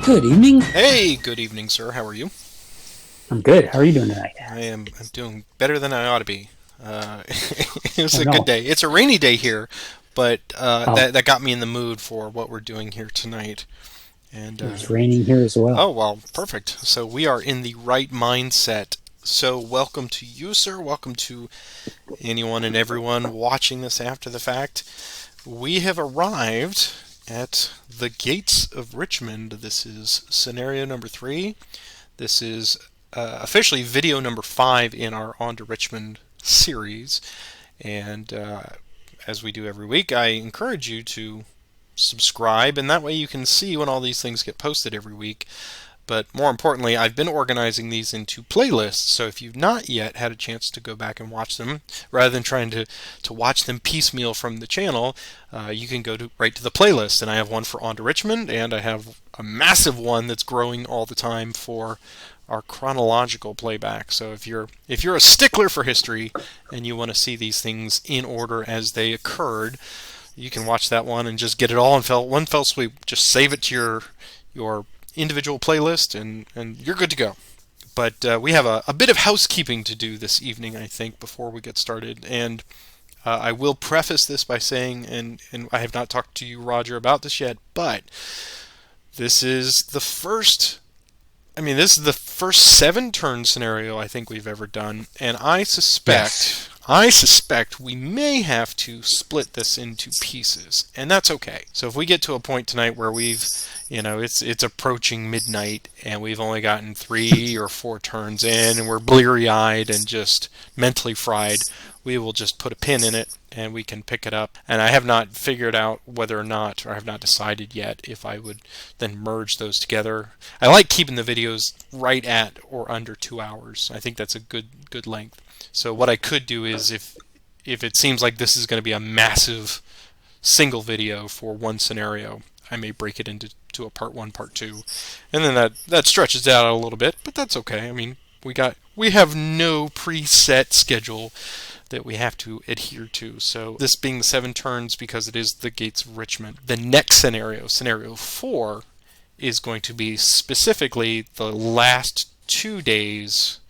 Good evening. Hey, good evening, sir. How are you? I'm good. How are you doing tonight? I'm doing better than I ought to be. It was Oh a good no. day. It's a rainy day here, but Oh, that got me in the mood for what we're doing here tonight. And it's raining here as well. oh well, perfect. So we are in the right mindset. So welcome to you, sir. Welcome to anyone and everyone watching this after the fact. We have arrived at the Gates of Richmond. This is scenario number 3. This is officially video number 5 in our On to Richmond series. And as we do every week, I encourage you to subscribe, and that way you can see when all these things get posted every week. But more importantly, I've been organizing these into playlists, so if you've not yet had a chance to go back and watch them, rather than trying to watch them piecemeal from the channel, you can go right to the playlist. And I have one for On to Richmond, and I have a massive one that's growing all the time for our chronological playback. So if you're a stickler for history and you want to see these things in order as they occurred, you can watch that one and just get it all in one fell swoop. Just save it to your individual playlist, and you're good to go. But we have a bit of housekeeping to do this evening, I think, before we get started. And I will preface this by saying, and I have not talked to you, Roger, about this yet, but this is the first. This is the first 7-turn scenario I think we've ever done, and Yes. I suspect we may have to split this into pieces, and that's okay. So if we get to a point tonight where it's approaching midnight, and we've only gotten 3 or 4 turns in, and we're bleary-eyed and just mentally fried, we will just put a pin in it, and we can pick it up. And I have not figured out whether or not, or I have not decided yet, if I would then merge those together. I like keeping the videos right at or under 2 hours. I think that's a good length. So what I could do is, if it seems like this is going to be a massive single video for one scenario, I may break it into a part 1, part 2, and then that stretches out a little bit, but that's okay. We have no preset schedule that we have to adhere to. So this being the 7 turns, because it is the Gates of Richmond, the next scenario 4, is going to be specifically the last 2 days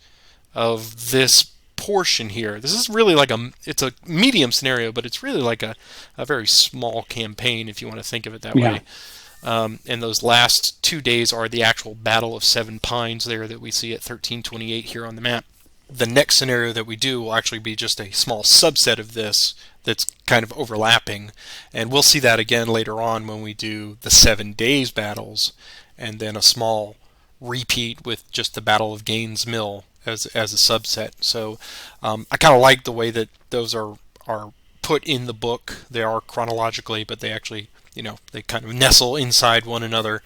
of this portion here. This is really it's a medium scenario, but it's really like a very small campaign, if you want to think of it that Yeah. way. And those last 2 days are the actual Battle of Seven Pines there that we see at 1328 here on the map. The next scenario that we do will actually be just a small subset of this that's kind of overlapping, and we'll see that again later on when we do the 7 days battles, and then a small repeat with just the Battle of Gaines Mill as a subset. So I kind of like the way that those are put in the book. They are chronologically, but they actually, they kind of nestle inside one another,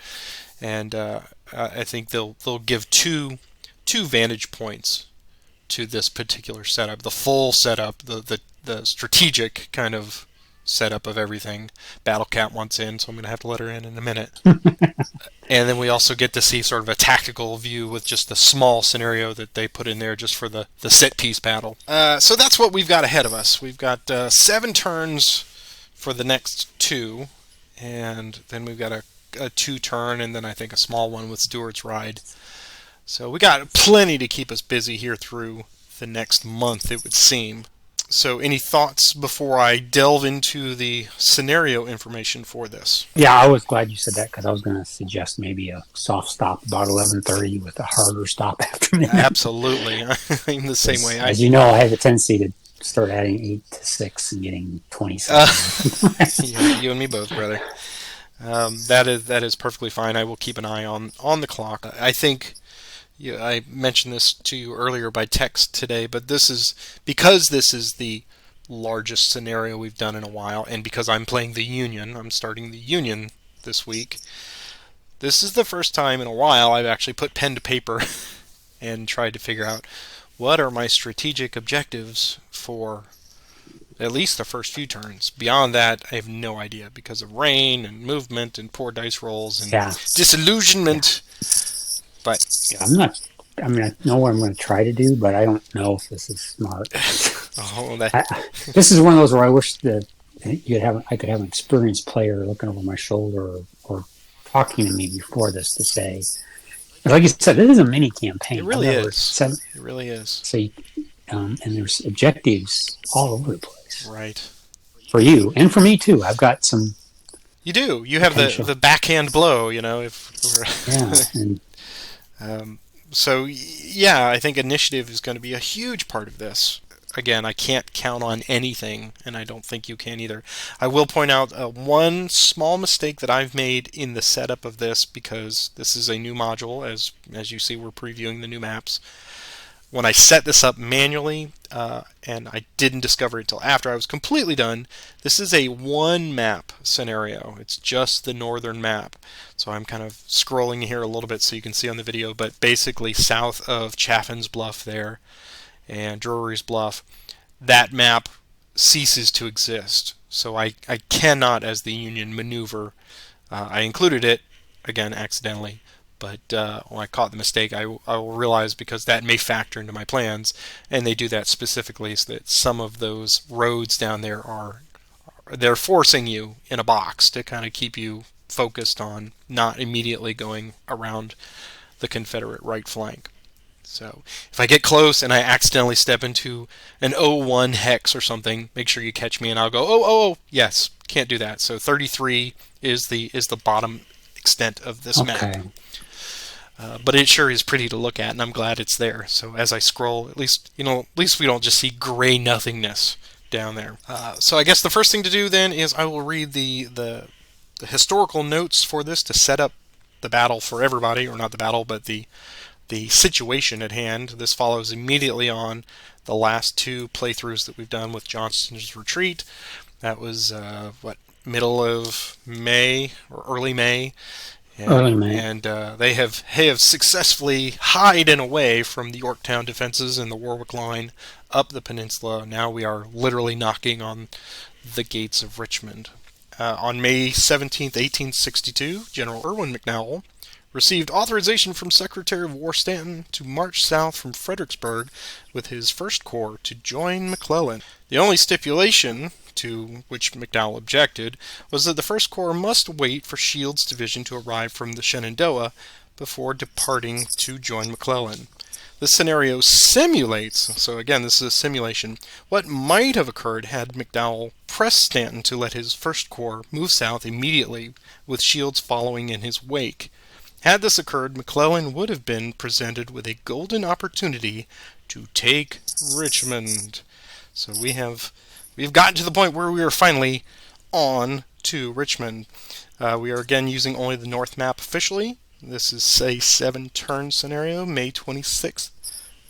and I think they'll give two vantage points to this particular setup. The full setup, the strategic kind of setup of everything. Battle Cat wants in, so I'm going to have to let her in a minute. And then we also get to see sort of a tactical view with just the small scenario that they put in there just for the set piece battle. So that's what we've got ahead of us. We've got 7 turns for the next 2, and then we've got a 2-turn, and then I think a small one with Stewart's Ride. So we got plenty to keep us busy here through the next month, it would seem. So any thoughts before I delve into the scenario information for this? Yeah, I was glad you said that because I was going to suggest maybe a soft stop about 11:30 with a harder stop after midnight. Absolutely. I'm the same way. As you know, I have a tendency to start adding 8 to 6 and getting 27. You and me both, brother. That is perfectly fine. I will keep an eye on the clock. I think I mentioned this to you earlier by text today, but this is the largest scenario we've done in a while, and because I'm playing the Union, I'm starting the Union this week. This is the first time in a while I've actually put pen to paper and tried to figure out what are my strategic objectives for at least the first few turns. Beyond that, I have no idea because of rain and movement and poor dice rolls and Yeah. disillusionment. But Yeah, I'm not. I mean, I know what I'm going to try to do, but I don't know if this is smart. This is one of those where I wish that I could have an experienced player looking over my shoulder, or talking to me before this to say, like you said, this is a mini It campaign. I've really never is. said It really is. so. And there's objectives all over the place Right. for you and for me too. I've got some You do. You have potential. the backhand blow, if Yeah, and um, so yeah, I think initiative is going to be a huge part of this. Again, I can't count on anything, and I don't think you can either. I will point out one small mistake that I've made in the setup of this, because this is a new module. As you see, we're previewing the new maps. When I set this up manually, and I didn't discover it until after I was completely done, this is a one map scenario. It's just the northern map. So I'm kind of scrolling here a little bit so you can see on the video, but basically south of Chaffin's Bluff there and Drury's Bluff, that map ceases to exist. So I cannot, as the Union, maneuver. I included it, again, accidentally. But when I caught the mistake, I will realize, because that may factor into my plans, and they do that specifically, so that some of those roads down there they're forcing you in a box to kind of keep you focused on not immediately going around the Confederate right flank. So if I get close and I accidentally step into an 01 hex or something, make sure you catch me, and I'll go, oh, yes, can't do that. So 33 is the bottom extent of this map. But it sure is pretty to look at, and I'm glad it's there. So as I scroll, at least we don't just see gray nothingness down there. So I guess the first thing to do then is I will read the historical notes for this to set up the battle for everybody, or not the battle, but the situation at hand. This follows immediately on the last two playthroughs that we've done with Johnston's Retreat. That was middle of May or early May. And they have successfully hidden away from the Yorktown defenses and the Warwick line up the peninsula. Now we are literally knocking on the gates of Richmond. On May 17th, 1862, General Irwin McDowell received authorization from Secretary of War Stanton to march south from Fredericksburg with his First Corps to join McClellan. The only stipulation, to which McDowell objected, was that the First Corps must wait for Shields' division to arrive from the Shenandoah before departing to join McClellan. This scenario simulates, so again, this is a simulation, what might have occurred had McDowell pressed Stanton to let his First Corps move south immediately, with Shields following in his wake. Had this occurred, McClellan would have been presented with a golden opportunity to take Richmond. So we've gotten to the point where we are finally on to Richmond. We are again using only the north map officially. This is a 7-turn scenario, May 26th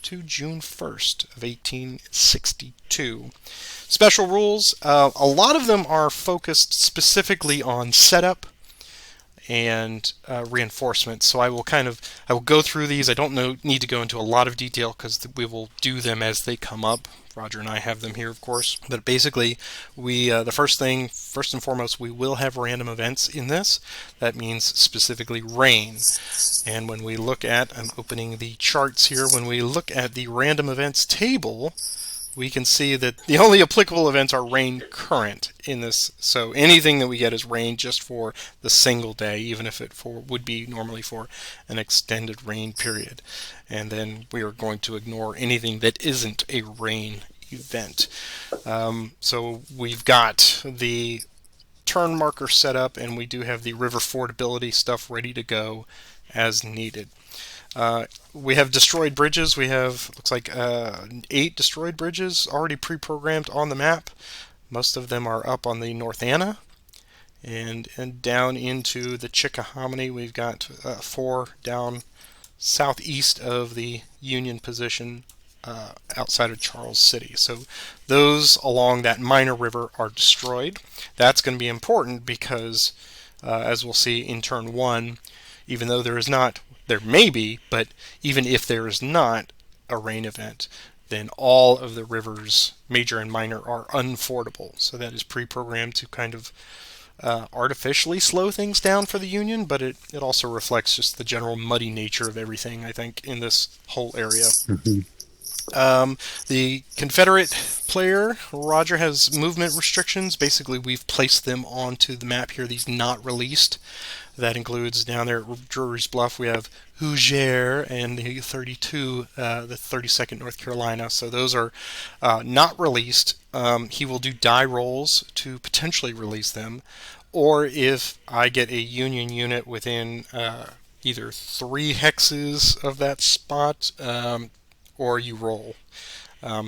to June 1st of 1862. Special rules, a lot of them are focused specifically on setup and reinforcement. So I will go through these. I don't need to go into a lot of detail because we will do them as they come up. Roger and I have them here, of course. But basically, the first and foremost, we will have random events in this. That means specifically rain. And when we look at, I'm opening the charts here, when we look at the random events table, we can see that the only applicable events are rain current in this. So anything that we get is rain just for the single day, even if it would be normally for an extended rain period. And then we are going to ignore anything that isn't a rain event. So we've got the turn marker set up, and we do have the river fordability stuff ready to go as needed. We have destroyed bridges. We have, looks like 8 destroyed bridges already pre-programmed on the map. Most of them are up on the North Anna. And down into the Chickahominy, we've got 4 down southeast of the Union position outside of Charles City. So those along that minor river are destroyed. That's going to be important because, as we'll see in turn 1, even though there may be, but even if there is not a rain event, then all of the rivers, major and minor, are unfordable. So that is pre-programmed to kind of artificially slow things down for the Union, but it also reflects just the general muddy nature of everything, I think, in this whole area. Mm-hmm. The Confederate player, Roger, has movement restrictions. Basically, we've placed them onto the map here, these not released. That includes down there at Drury's Bluff, we have Hoosier and the 32nd North Carolina. So those are not released. He will do die rolls to potentially release them. Or if I get a Union unit within either 3 hexes of that spot, or you roll.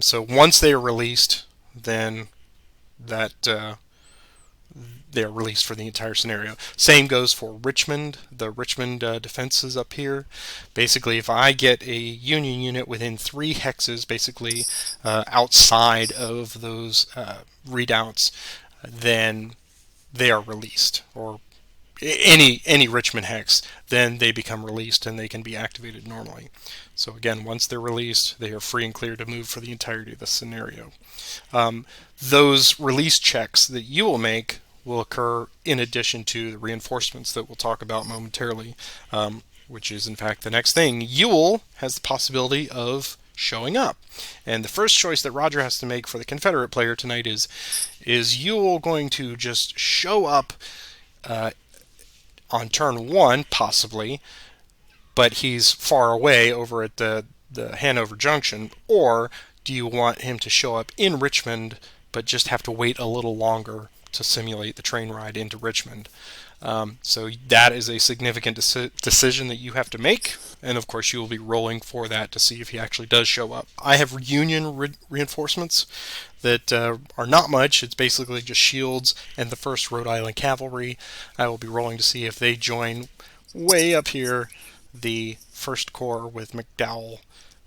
So once they are released, then that they're released for the entire scenario. Same goes for Richmond. The Richmond defenses up here. Basically, if I get a Union unit within 3 hexes, basically outside of those readouts, then they are released, or any Richmond hex, then they become released and they can be activated normally. So again, once they're released, they are free and clear to move for the entirety of the scenario. Those release checks that you will make will occur in addition to the reinforcements that we'll talk about momentarily, which is in fact the next thing. Ewell has the possibility of showing up. And the first choice that Roger has to make for the Confederate player tonight is Ewell going to just show up on turn 1, possibly, but he's far away over at the Hanover Junction, or do you want him to show up in Richmond but just have to wait a little longer to simulate the train ride into Richmond? So that is a significant decision that you have to make, and of course you will be rolling for that to see if he actually does show up. I have Union reinforcements that are not much. It's basically just shields and the 1st Rhode Island Cavalry. I will be rolling to see if they join way up here, the 1st Corps with McDowell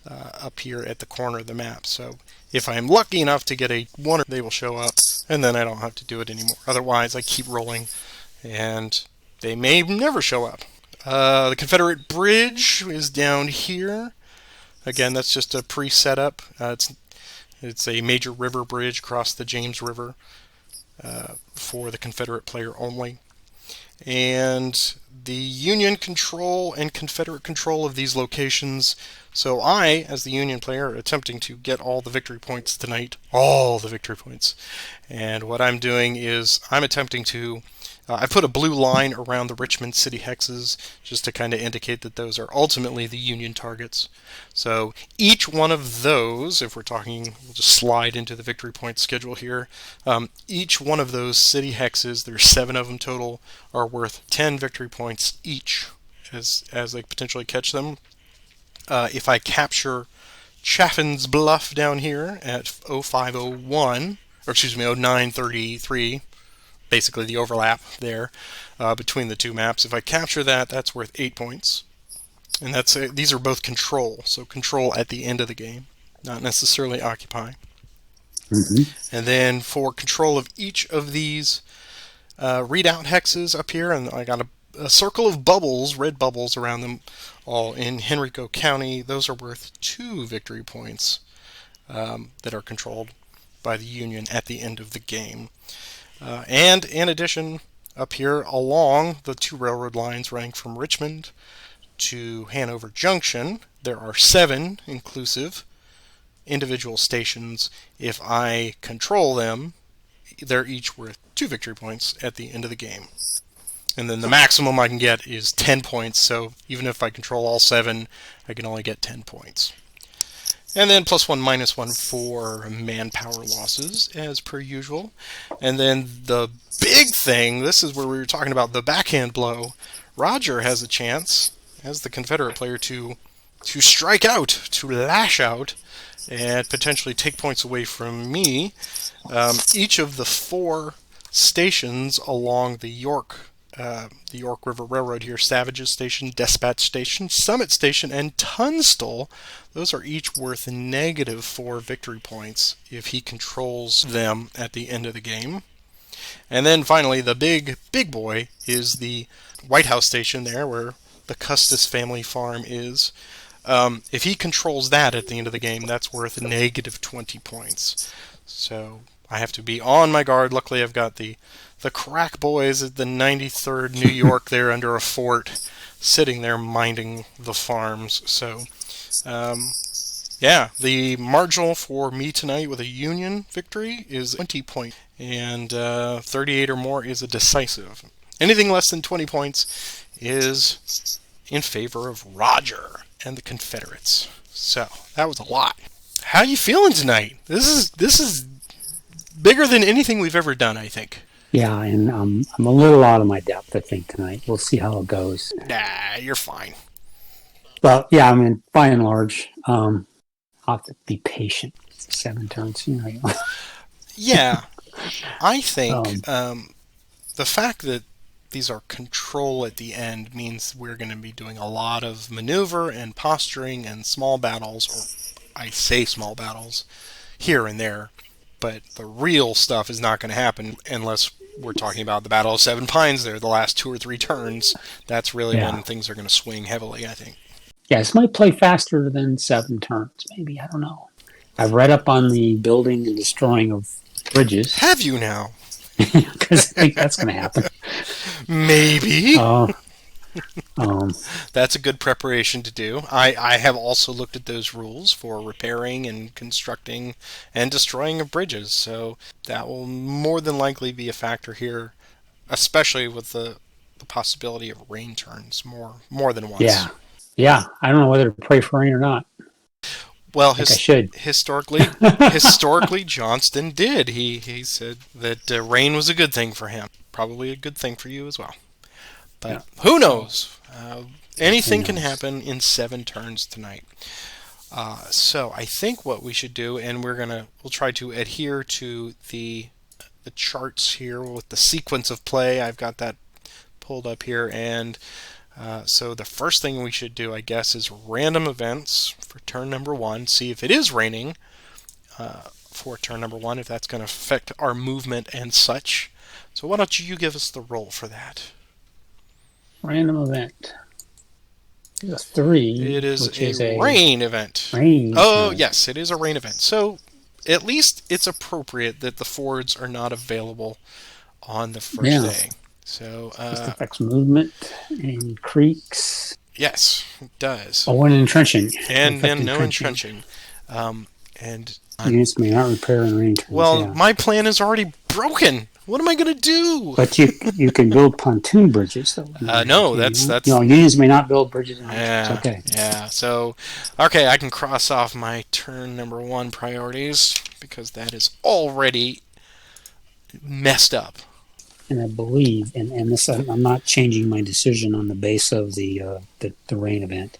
up here at the corner of the map. So if I am lucky enough to get a 1, they will show up, and then I don't have to do it anymore. Otherwise, I keep rolling, and they may never show up. The Confederate bridge is down here. Again, that's just a pre-setup. It's a major river bridge across the James River for the Confederate player only. And the Union control and Confederate control of these locations. So I, as the Union player, are attempting to get all the victory points tonight. All the victory points. And what I'm doing is I'm attempting to I put a blue line around the Richmond city hexes just to kind of indicate that those are ultimately the Union targets. So each one of those, if we're talking, we'll just slide into the victory point schedule here. Each one of those city hexes, there's 7 of them total, are worth 10 victory points each as they potentially catch them. If I capture Chaffin's Bluff down here at 0501, or excuse me, 0933, basically the overlap there between the 2 maps. If I capture that, that's worth 8 points. And these are both control, so control at the end of the game, not necessarily occupy. Mm-hmm. And then for control of each of these readout hexes up here, and I got a circle of bubbles, red bubbles around them, all in Henrico County. Those are worth 2 victory points that are controlled by the Union at the end of the game. And in addition, up here along the 2 railroad lines running from Richmond to Hanover Junction, there are 7 inclusive individual stations. If I control them, they're each worth 2 victory points at the end of the game. And then the maximum I can get is 10 points, so even if I control all 7, I can only get 10 points. And then +1, -1 for manpower losses, as per usual. And then the big thing, this is where we were talking about the backhand blow. Roger has a chance, as the Confederate player, to strike out, to lash out, and potentially take points away from me. Each of the 4 stations along the York River Railroad here, Savages Station, Despatch Station, Summit Station, and Tunstall, those are each worth -4 victory points if he controls them at the end of the game. And then finally, the big boy is the White House Station there, where the Custis family farm is. If he controls that at the end of the game, that's worth -20 points. So I have to be on my guard. Luckily, I've got the crack boys at the 93rd New York there under a fort, sitting there minding the farms. So Yeah, the marginal for me tonight with a Union victory is 20 points, and 38 or more is a decisive. Anything less than 20 points is in favor of Roger and the Confederates. So that was a lot. How you feeling tonight? This is bigger than anything we've ever done, I think. Yeah, and I'm a little out of my depth, I think, tonight. We'll see how it goes. Nah, you're fine. But yeah, I mean, by and large, I'll have to be patient. 7 turns, Yeah, I think um, the fact that these are control at the end means we're going to be doing a lot of maneuver and posturing and small battles, or I say small battles, here and there. But the real stuff is not going to happen unless we're talking about the Battle of Seven Pines there, the last 2 or 3 turns. That's really yeah. when things are going to swing heavily, I think. Yeah, this might play faster than 7 turns, maybe. I don't know. I've read up on the building and destroying of bridges Have you now? because I think that's going to happen. Maybe. Uh, um, That's a good preparation to do. I have also looked at those rules for repairing and constructing and destroying of bridges, so that will more than likely be a factor here, especially with the possibility of rain turns more than once. yeah. Yeah. I don't know whether to pray for rain or not. Well, I think I should. historically, Johnston did. He said that rain was a good thing for him. Probably a good thing for you as well. Yeah. But who So, knows? who Anything can knows? happen in 7 turns tonight. So I think what we should do, and we'll try to adhere to the charts here with the sequence of play. I've got that pulled up here, and so the first thing we should do, I guess, is random events for turn number 1. See if it is raining for turn number 1, if that's going to affect our movement and such. So why don't you give us the roll for that? Random event. A 3, It is which a is a rain event. rain Oh, turn. yes, it is a rain event. So at least it's appropriate that the fords are not available on the first Yeah. day. So, This affects movement and creeks. yes, it does. Oh, and entrenching. And Affect then no entrenching. entrenching. And Units may not repair in rain turns, well, yeah. my plan is already broken. What am I going to do? But you can build pontoon bridges, though. No, Unions may not build bridges in rain turns. yeah, Okay. yeah. So, okay, I can cross off my turn number 1 priorities because that is already messed up. And I believe, and this, I'm not changing my decision on the base of the rain event.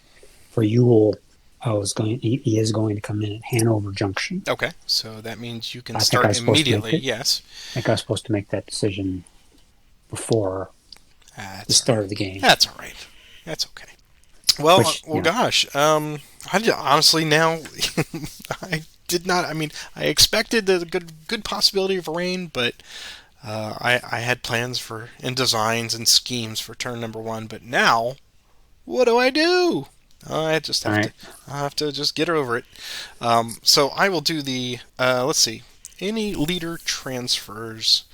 For Ewell, he is going to come in at Hanover Junction. Okay, so that means you can I think I start was supposed to make immediately. it. Yes, I think I was supposed to make that decision before the that's start of the game. that's all right. That's okay. Well, Which, gosh, honestly now I did not. I mean, I expected the good possibility of rain, but I had plans for and designs and schemes for turn number 1. But now, what do I do? I just all have right. to just get over it. So I will do the let's see, any leader transfers.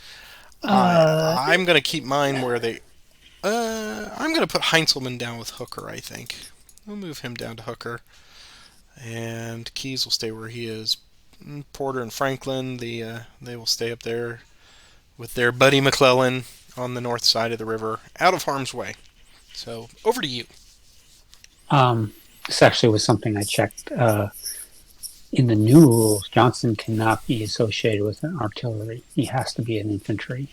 I'm going to keep mine where they. I'm going to put Heinzelman down with Hooker. I think we'll move him down to Hooker, and Keyes will stay where he is. Porter and Franklin, they will stay up there with their buddy McClellan on the north side of the river, out of harm's way. So over to you. This actually was something I checked. In the new rules, Johnson cannot be associated with an artillery. He has to be an infantry.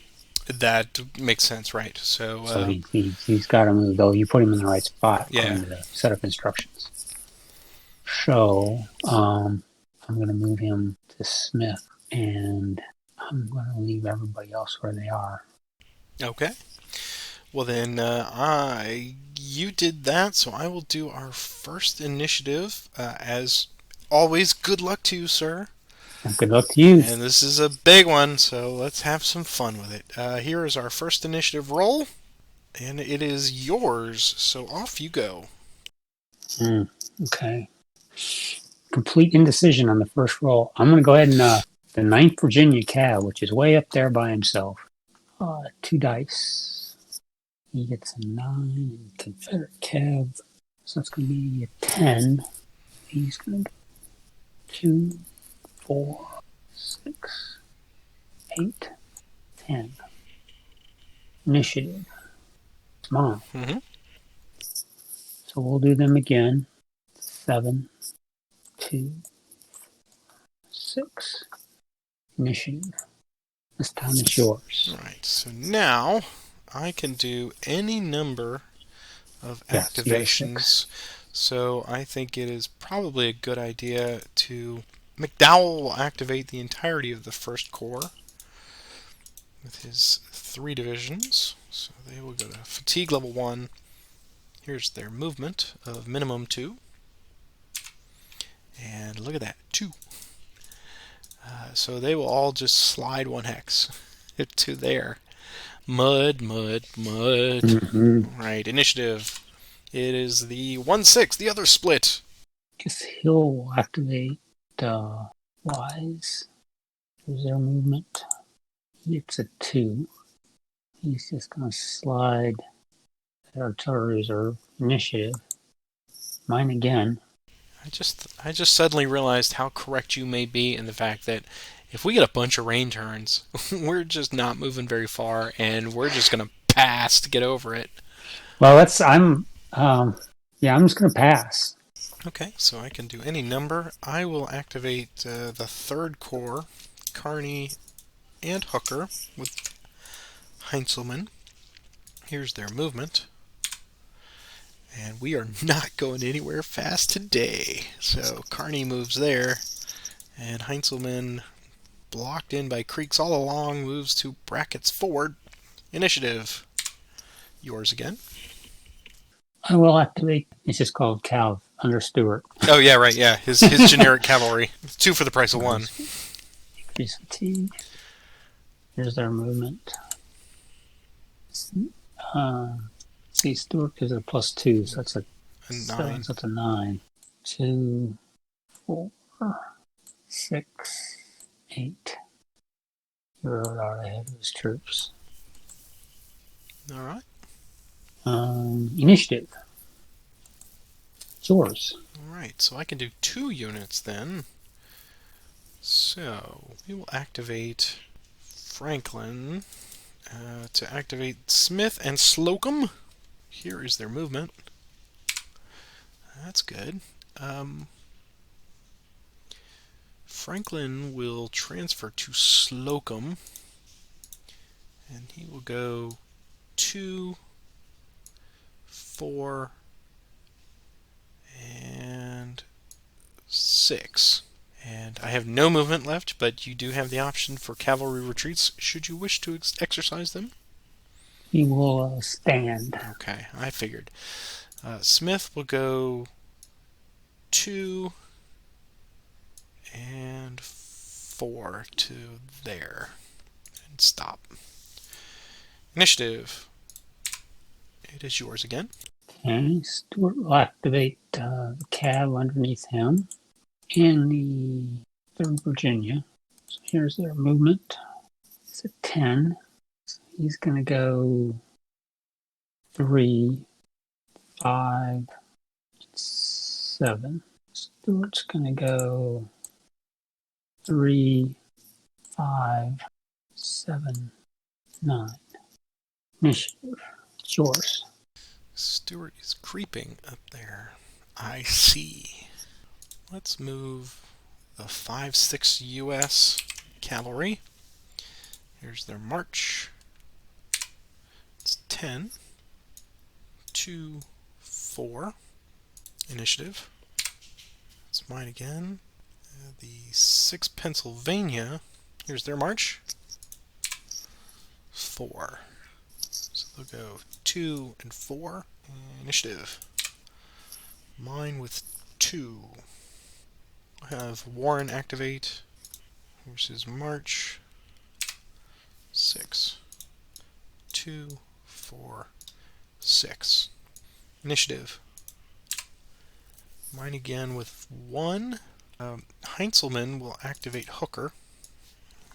That makes sense, right? So, So he's got to move, though. You put him in the right spot yeah. according to the set of instructions. So I'm going to move him to Smith, and I'm going to leave everybody else where they are. Okay. Well then, you did that, so I will do our first initiative. As always, good luck to you, sir. And good luck to you. And this is a big one, so let's have some fun with it. Here is our first initiative roll, and it is yours. So off you go. Okay. Complete indecision on the first roll. I'm going to go ahead and the 9th Virginia Cav, which is way up there by himself. 2 dice. He gets a 9. Confederate Cav. So it's going to be a 10. He's going to 2, 4, 6, 8, 10. Initiative. It's mine. Mm-hmm. So we'll do them again. 7, 2, 6. Initiative. This time it's yours. Alright, so now I can do any number of Yes, you got a activations. 6. So I think it is probably a good idea to... McDowell will activate the entirety of the first corps with his 3 divisions. So they will go to fatigue level 1. Here's their movement of minimum 2. And look at that, 2. So they will all just slide 1 hex to there. Mud, mud, mud. Mm-hmm. Alright, initiative. It is the 1/6, the other split. Guess he'll activate Wise. There's their movement. It's a 2. He's just going to slide artillery reserve. Initiative. Mine again. I just suddenly realized how correct you may be in the fact that if we get a bunch of rain turns, we're just not moving very far, and we're just gonna pass to get over it. Well, I'm just going to pass. Okay, so I can do any number. I will activate the 3rd Corps, Carney and Hooker with Heinzelman. Here's their movement. And we are not going anywhere fast today. So Carney moves there, and Heinzelman, blocked in by creeks all along, moves to brackets forward. Initiative. Yours again. I will activate. It's just called Cav under Stewart. Oh yeah, right. Yeah, his generic cavalry. 2 for the price of 1. Increase fatigue. Here's their movement. See, Stewart gives it a +2, so that's a 9. So that's a 9. 2, 4, 6, 8. He rode out ahead of his troops. All right. Initiative. It's yours. All right. So I can do 2 units then. So we will activate Franklin to activate Smith and Slocum. Here is their movement. That's good. Franklin will transfer to Slocum, and he will go 2, 4, and 6. And I have no movement left, but you do have the option for cavalry retreats should you wish to exercise them. He will stand. Okay, I figured. Smith will go 2 and 4 to there and stop. Initiative. It is yours again. Okay, Stewart will activate the Cav underneath him in the 3rd Virginia. So here's their movement. It's a 10. So he's going to go 3, 5, 7. Stewart's going to go 3, 5, 7, 9. Initiative. It's yours. Stewart is creeping up there. I see. Let's move the 5/6 U.S. cavalry. Here's their march. It's 10, 2, 4. Initiative. It's mine again. The 6 Pennsylvania. Here's their march. 4. So they'll go 2 and 4. Initiative. Mine with 2. I have Warren activate. Here's his march. 6. 2, 4, 6. Initiative. Mine again with 1. Heinzelman will activate Hooker.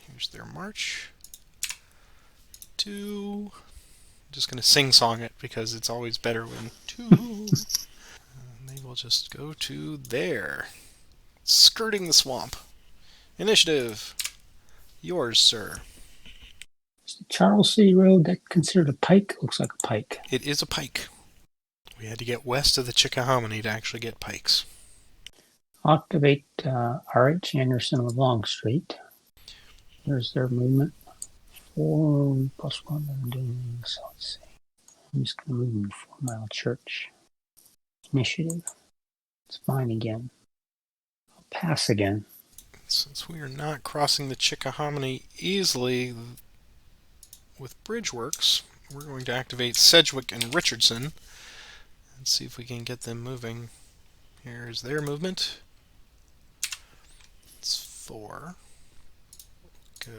Here's their march. 2. I'm just going to sing-song it because it's always better when 2. They will just go to there. skirting the swamp. Initiative. Yours, sir. Is the Charles City Road that considered a pike? Looks like a pike. It is a pike. We had to get west of the Chickahominy to actually get pikes. Activate R.H. Anderson of Longstreet. There's their movement. 4 plus 1. So let's see. I'm just going to move them to 4 Mile Church. Initiative. It's mine again. I'll pass again. Since we are not crossing the Chickahominy easily with Bridgeworks, we're going to activate Sedgwick and Richardson and see if we can get them moving. Here's their movement. It's 4. Go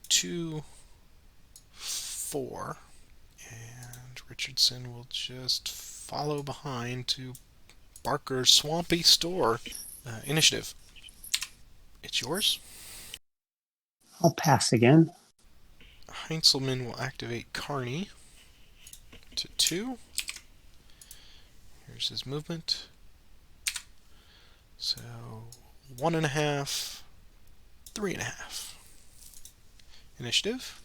2, 4. And Richardson will just follow behind to Barker's Swampy Store. Initiative. It's yours. I'll pass again. Heinzelman will activate Carney to 2. Here's his movement. So 1.5, 3.5. Initiative.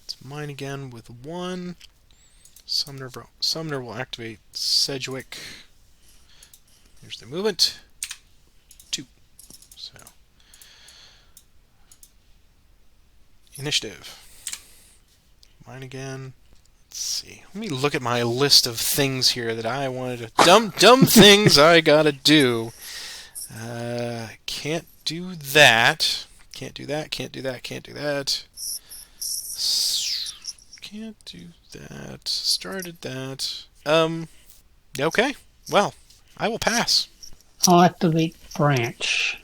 It's mine again with 1. Sumner will activate Sedgwick. Here's the movement. 2. So initiative. Mine again. Let's see. Let me look at my list of things here that I wanted to... Dumb things I gotta do. Can't do that. Can't do that. Can't do that. Can't do that. Can't do that. Started that. Okay. Well, I will pass. I'll activate Branch.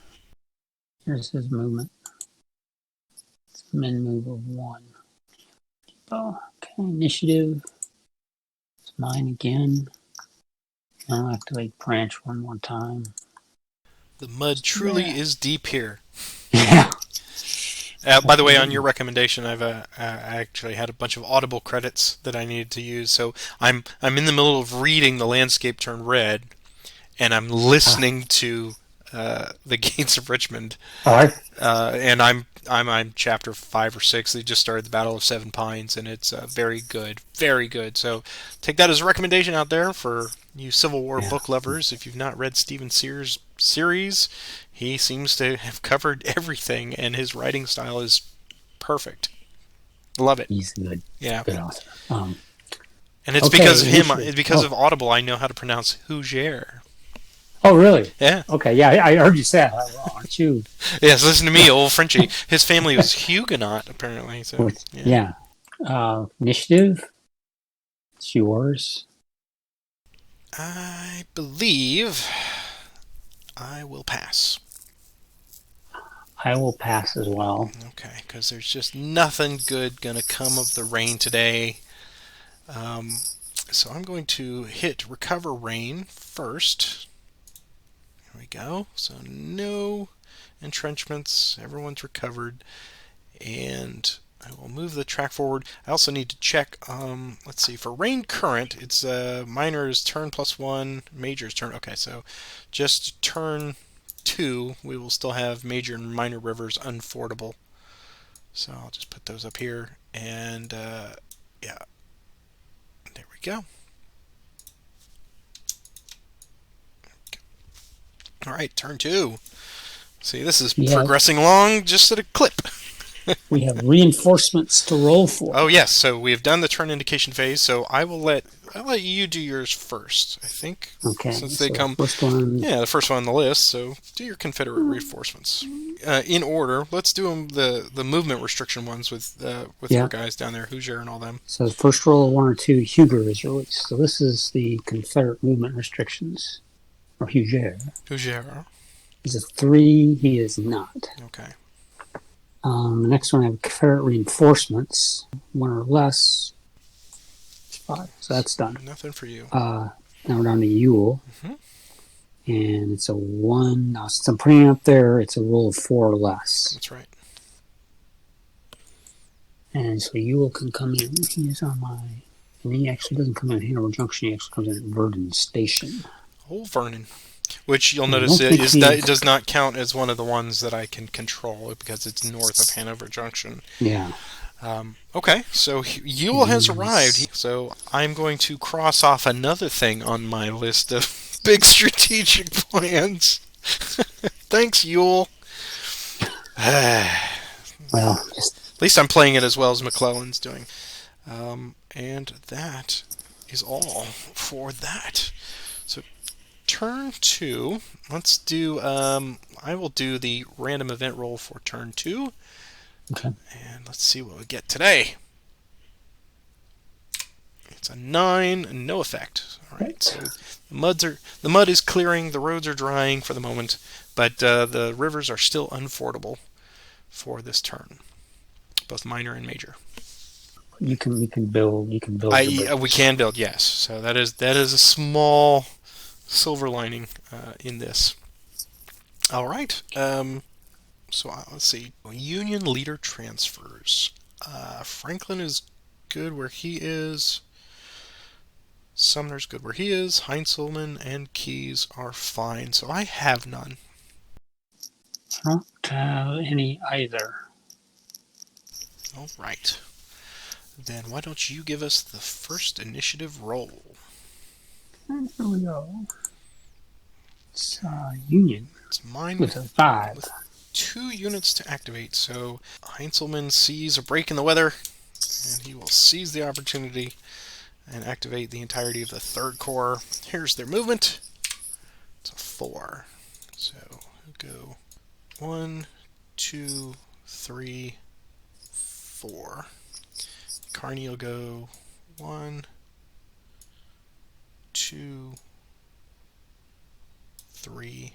Here's his movement. It's a min move of 1. Oh, okay, initiative. It's mine again. I'll activate Branch one more time. The mud truly is deep here. Yeah. By the way, on your recommendation, I actually had a bunch of Audible credits that I needed to use. So I'm in the middle of reading The Landscape Turned Red, and I'm listening to the Gates of Richmond. All right. And I'm on chapter 5 or 6. They just started the Battle of Seven Pines, and it's very good, very good. So take that as a recommendation out there for you Civil War book lovers. If you've not read Stephen Sears' series, he seems to have covered everything, and his writing style is perfect. Love it. He's good. Yeah. Good author. And it's because of him. It's because of Audible. I know how to pronounce Hoosier. Oh, really? Yeah. Okay, yeah, I heard you say that. Well, aren't you? Yes, listen to me, old Frenchie. His family was Huguenot, apparently. So yeah. Initiative. It's yours. I believe I will pass. I will pass as well. Okay, because there's just nothing good going to come of the rain today. So I'm going to hit Recover Rain first. There we go. So no entrenchments. Everyone's recovered. And I will move the track forward. I also need to check, let's see, for Rain Current, it's minor is turn +1, major is turn. Okay, so just turn 2, we will still have major and minor rivers unfordable. So I'll just put those up here. And, yeah. There we go. All right, turn 2. See, this is progressing along just at a clip. We have reinforcements to roll for. Oh yes, so we have done the turn indication phase. So I'll let you do yours first, I think. Okay. Since they come, the first one. Yeah, the first one on the list. So do your Confederate reinforcements in order. Let's do them the movement restriction ones with your guys down there, Hoosier and all them. So the first roll of 1 or 2, Huger is released. So this is the Confederate movement restrictions, or Huger. Hoosier. He's a 3. He is not. Okay. The next one I have Confederate reinforcements, 1 or less. 5. So that's done. Nothing for you. Now we're down to Ewell. Mm-hmm. And it's a 1. Now, since I'm putting it up there, it's a roll of 4 or less. That's right. And so Ewell can come in. He is on my... And he actually doesn't come in at Hanover Junction. He actually comes in at Verdon Station. Old Vernon. Which you'll I notice don't think is that it he's. does not count as one of the ones that I can control because it's north of Hanover Junction. Yeah. Okay, so Yule has He's. arrived. So I'm going to cross off another thing on my list of big strategic plans. Thanks, Yule. At Well, just. least I'm playing it as well as McClellan's doing. And that is all for that. So turn two. Let's do. I will do the random event roll for turn two, Okay. and let's see what we get today. It's a 9, no effect. All right, Right. so the mud is clearing, the roads are drying for the moment, but the rivers are still unfordable for this turn, both minor and major. You can build. You can build your We bridges. can build, yes. So that is a small silver lining in this. All right. So let's see. Union leader transfers. Franklin is good where he is. Sumner's good where he is. Heinzelman and Keyes are fine. So I have none. I don't have any either. All right. Then why don't you give us the first initiative roll? And here we go. It's Union It's mine with a 5. with 2 units to activate. So Heinzelman sees a break in the weather, and he will seize the opportunity and activate the entirety of the 3rd Corps. Here's their movement. It's a 4. So we'll go 1, 2, 3, 4. Carney will go 1, 2, 3,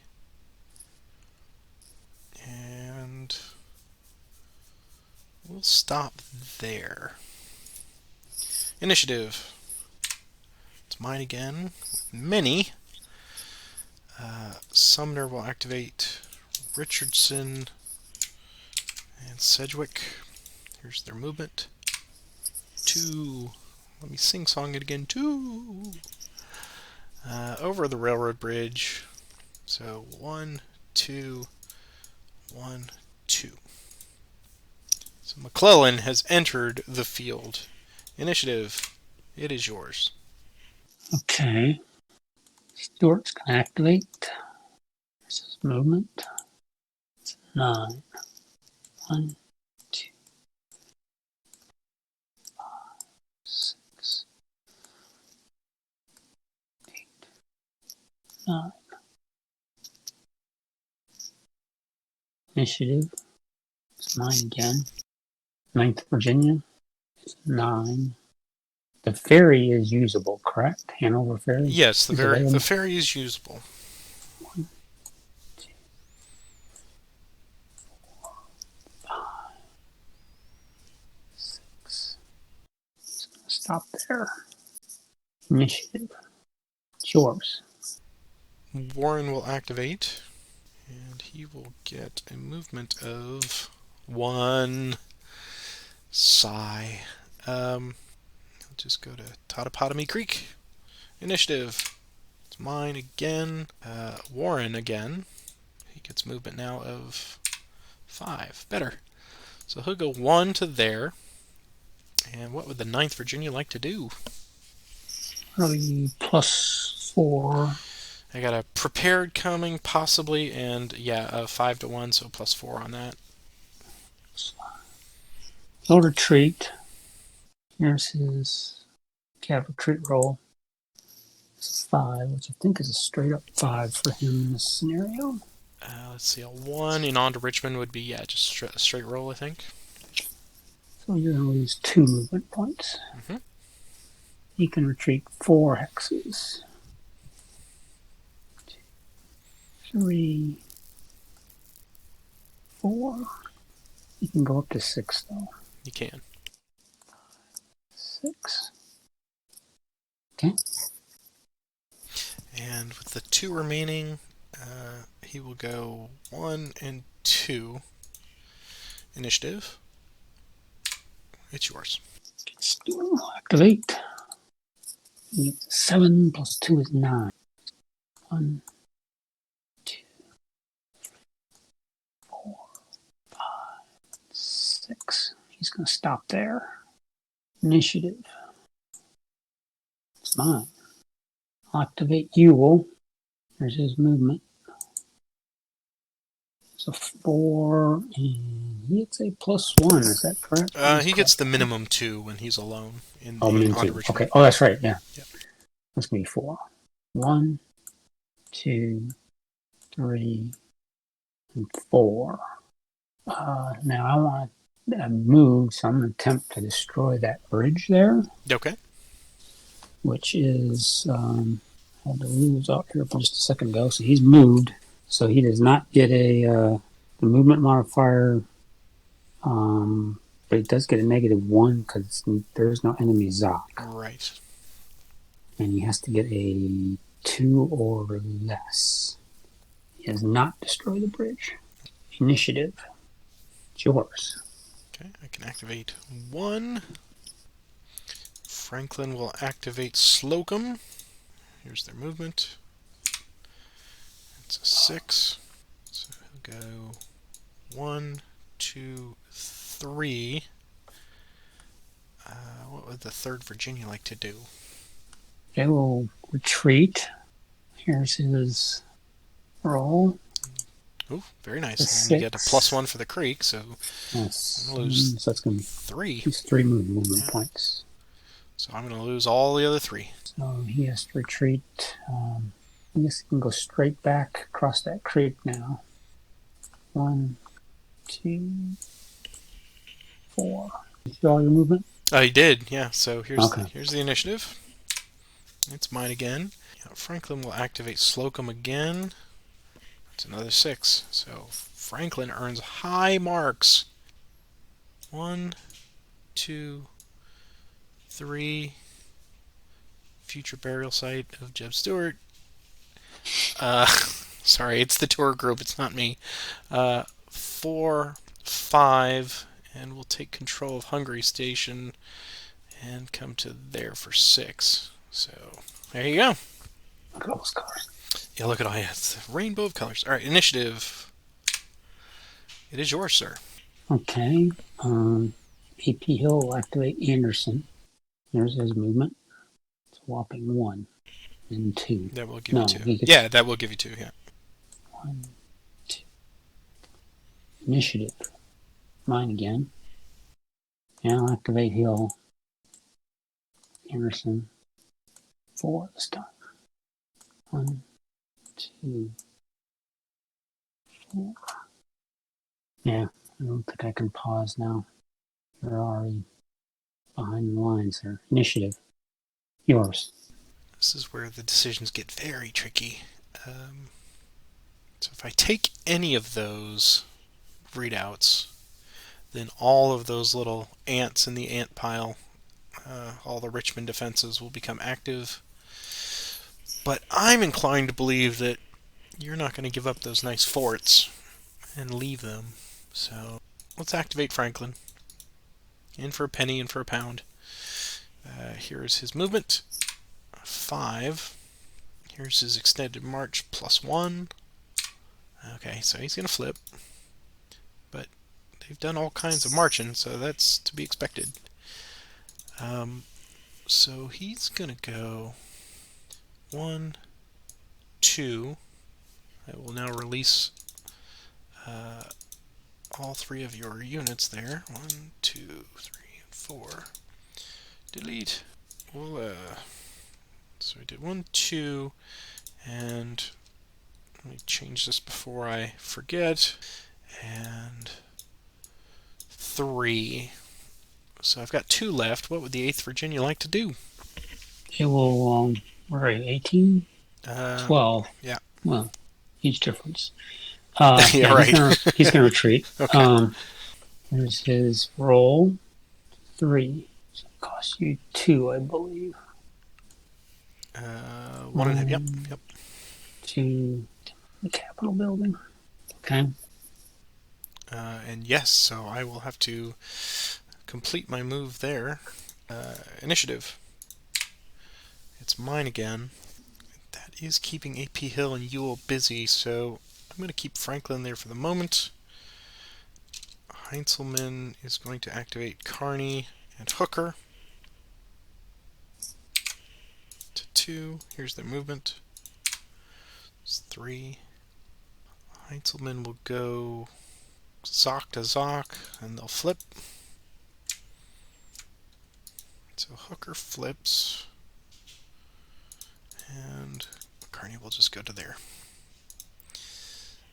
and we'll stop there. Initiative. It's mine again. Many. Sumner will activate Richardson and Sedgwick. Here's their movement. 2. Let me sing-song it again. 2. Over the railroad bridge. So 1, 2, 1, 2. So McClellan has entered the field. Initiative. It is yours. Okay. Stewart's going to activate. This is movement. It's 9. 1, 2, 6, 8, 9. Initiative. It's 9 again. 9th Virginia. It's 9. The ferry is usable, correct? Hanover Ferry Yes, is the available. ferry is usable. 1, 2, 5, 6. Just gonna stop there. Initiative. It's yours. Warren will activate, and he will get a movement of 1. Sigh. I'll just go to Totopotomy Creek. Initiative. It's mine again. Warren again. He gets movement now of 5. Better. So he'll go 1 to there. And what would the 9th Virginia like to do? That'll be +4. I got a prepared coming, possibly, and yeah, 5 to 1, so +4 on that. He'll retreat. Here's his retreat roll. It's 5, which I think is a straight up 5 for him in this scenario. Let's see, a 1 in on to Richmond would be, yeah, just a straight roll, I think. So you're going to lose 2 movement points. Mm-hmm. He can retreat 4 hexes. 3, 4. You can go up to 6, though. You can. 6. Okay. And with the 2 remaining, he will go 1 and 2. Initiative. It's yours. Activate. 7 + 2 is 9. 1, going to stop there. Initiative. It's mine. I'll activate Ewell. There's his movement. It's a 4, and he gets a +1. Is that correct? He gets the minimum 2 when he's alone in oh, the min Untitled 2. Richmond. Okay. Oh, that's right. Yeah. Yep. That's going to be 4. 1, 2, 3, and 4. Now I want to move, so I'm going to attempt to destroy that bridge there. Okay. Which is, I had the rules out here for just a second ago. So he's moved. So he does not get the movement modifier, but he does get a -1 because there's no enemy Zoc. Right. And he has to get a 2 or less. He does not destroy the bridge. Initiative. It's yours. Okay, I can activate 1. Franklin will activate Slocum. Here's their movement. It's a 6. So he'll go 1, 2, 3. What would the 3rd Virginia like to do? They will retreat. Here's his roll. Oh, very nice. And you get a 6. +1 for the creek, so yes. I'm going to lose so that's going to be 3. He's 3 movement points. So I'm going to lose all the other 3. So he has to retreat. I guess he can go straight back across that creek now. 1, 2, 4. You see all your movement? He did, yeah. So here's Okay. here's the initiative. It's mine again. Yeah, Franklin will activate Slocum again. It's another 6. So Franklin earns high marks. 1, 2, 3. Future burial site of Jeb Stewart. Sorry, it's the tour group. It's not me. 4, 5, and we'll take control of Hungary Station and come to there for 6. So there you go. Look at all those colors. Yeah, look at all it's a rainbow of colors. All right, initiative. It is yours, sir. Okay. AP Hill will activate Anderson. There's his movement. It's a whopping 1 and 2. That will give you 2. Gets Yeah, that will give you 2. Yeah. 1, 2. Initiative. Mine again. And I'll activate Hill. Anderson. 4 this time. 1, 2, 4. Yeah, I don't think I can pause now. You're already behind the lines there. Initiative. Yours. This is where the decisions get very tricky. So if I take any of those readouts, then all of those little ants in the ant pile, all the Richmond defenses will become active. But I'm inclined to believe that you're not going to give up those nice forts and leave them. So let's activate Franklin. In for a penny, in for a pound. Here's his movement. 5. Here's his extended march, +1. Okay, so he's going to flip. But they've done all kinds of marching, so that's to be expected. So he's going to go 1, 2. I will now release all 3 of your units there. 1, 2, 3, and 4. Delete. We'll, so we did 1, 2, and let me change this before I forget. And 3. So I've got 2 left. What would the 8th Virginia like to do? It will, where are you, 18? 12. Yeah. Well, huge difference. Yeah, right. He's going to retreat. Okay. There's his roll. 3. So it costs you 2, I believe. 1 and a half. Yep. To the Capitol building. Okay. And yes, so I will have to complete my move there. Initiative. It's mine again. That is keeping AP Hill and Ewell busy, so I'm going to keep Franklin there for the moment. Heinzelman is going to activate Carney and Hooker to 2. Here's their movement. It's 3. Heinzelman will go Zoc to Zoc, and they'll flip. So Hooker flips, and Carney will just go to there.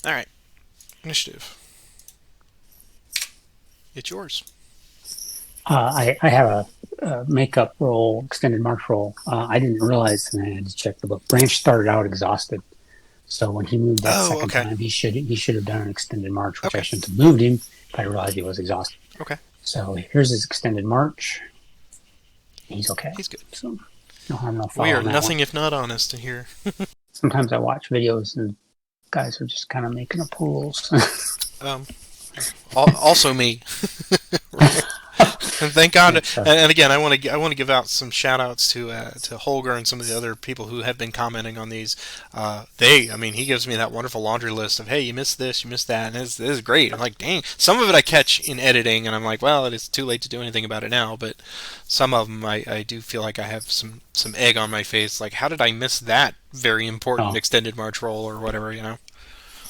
All right, initiative. It's yours. I have a makeup roll, extended march roll. I didn't realize, and I had to check the book. Branch started out exhausted, so when he moved that second time, he should have done an extended march, which I shouldn't have moved him. But I realized he was exhausted. Okay. So here's his extended march. He's okay. He's good. So no harm, no foul. We are nothing if not honest in here. Sometimes I watch videos and guys are just kind of making up rules. Also me. And thank God. And again, I want to give out some shout outs to Holger and some of the other people who have been commenting on these. He gives me that wonderful laundry list of, hey, you missed this, you missed that, and this is great. I'm like, dang. Some of it I catch in editing, and I'm like, well, it's too late to do anything about it now. But some of them I do feel like I have some egg on my face. Like, how did I miss that very important extended march roll or whatever, you know?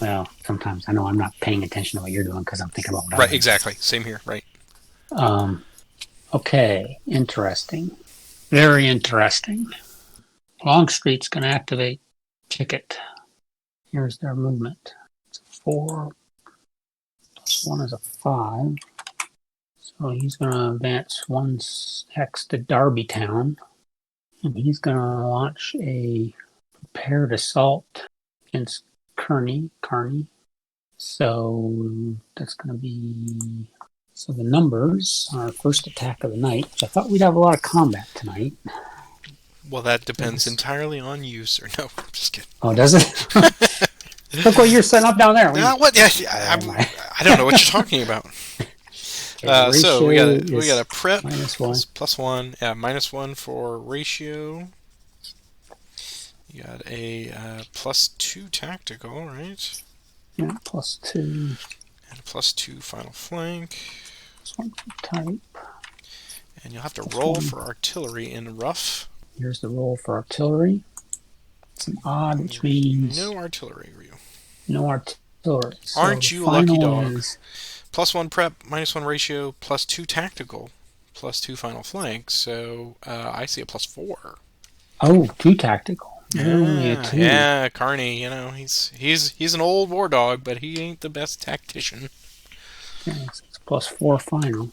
Well, sometimes I know I'm not paying attention to what you're doing because I'm thinking about what Right, exactly. Same here, right. Okay, interesting. Very interesting. Longstreet's going to activate Ticket. Here's their movement. It's a 4. Plus 1 is a 5. So he's going to advance 1 hex to Darbytown. And he's going to launch a prepared assault against Kearney. So that's going to be... So the numbers on our first attack of the night, which I thought we'd have a lot of combat tonight. Well, that depends entirely on you, sir. No, I'm just kidding. Oh, does it? Look what you're setting up down there. What? I don't know what you're talking about. So we got a prep +1. Yeah, -1 for ratio. You got a +2 tactical, right? Yeah, +2. And a +2 final flank. +1 for type. And you'll have to roll for artillery in rough. Here's the roll for artillery. It's an odd, which means... No artillery, Ryu. No artillery. So aren't you a lucky dog? +1 prep, -1 ratio, +2 tactical, +2 final flank. So I see a +4. Oh, 2 tactical. Yeah, 2. Yeah, Carney. You know, he's an old war dog, but he ain't the best tactician. Yeah, it's +4 final.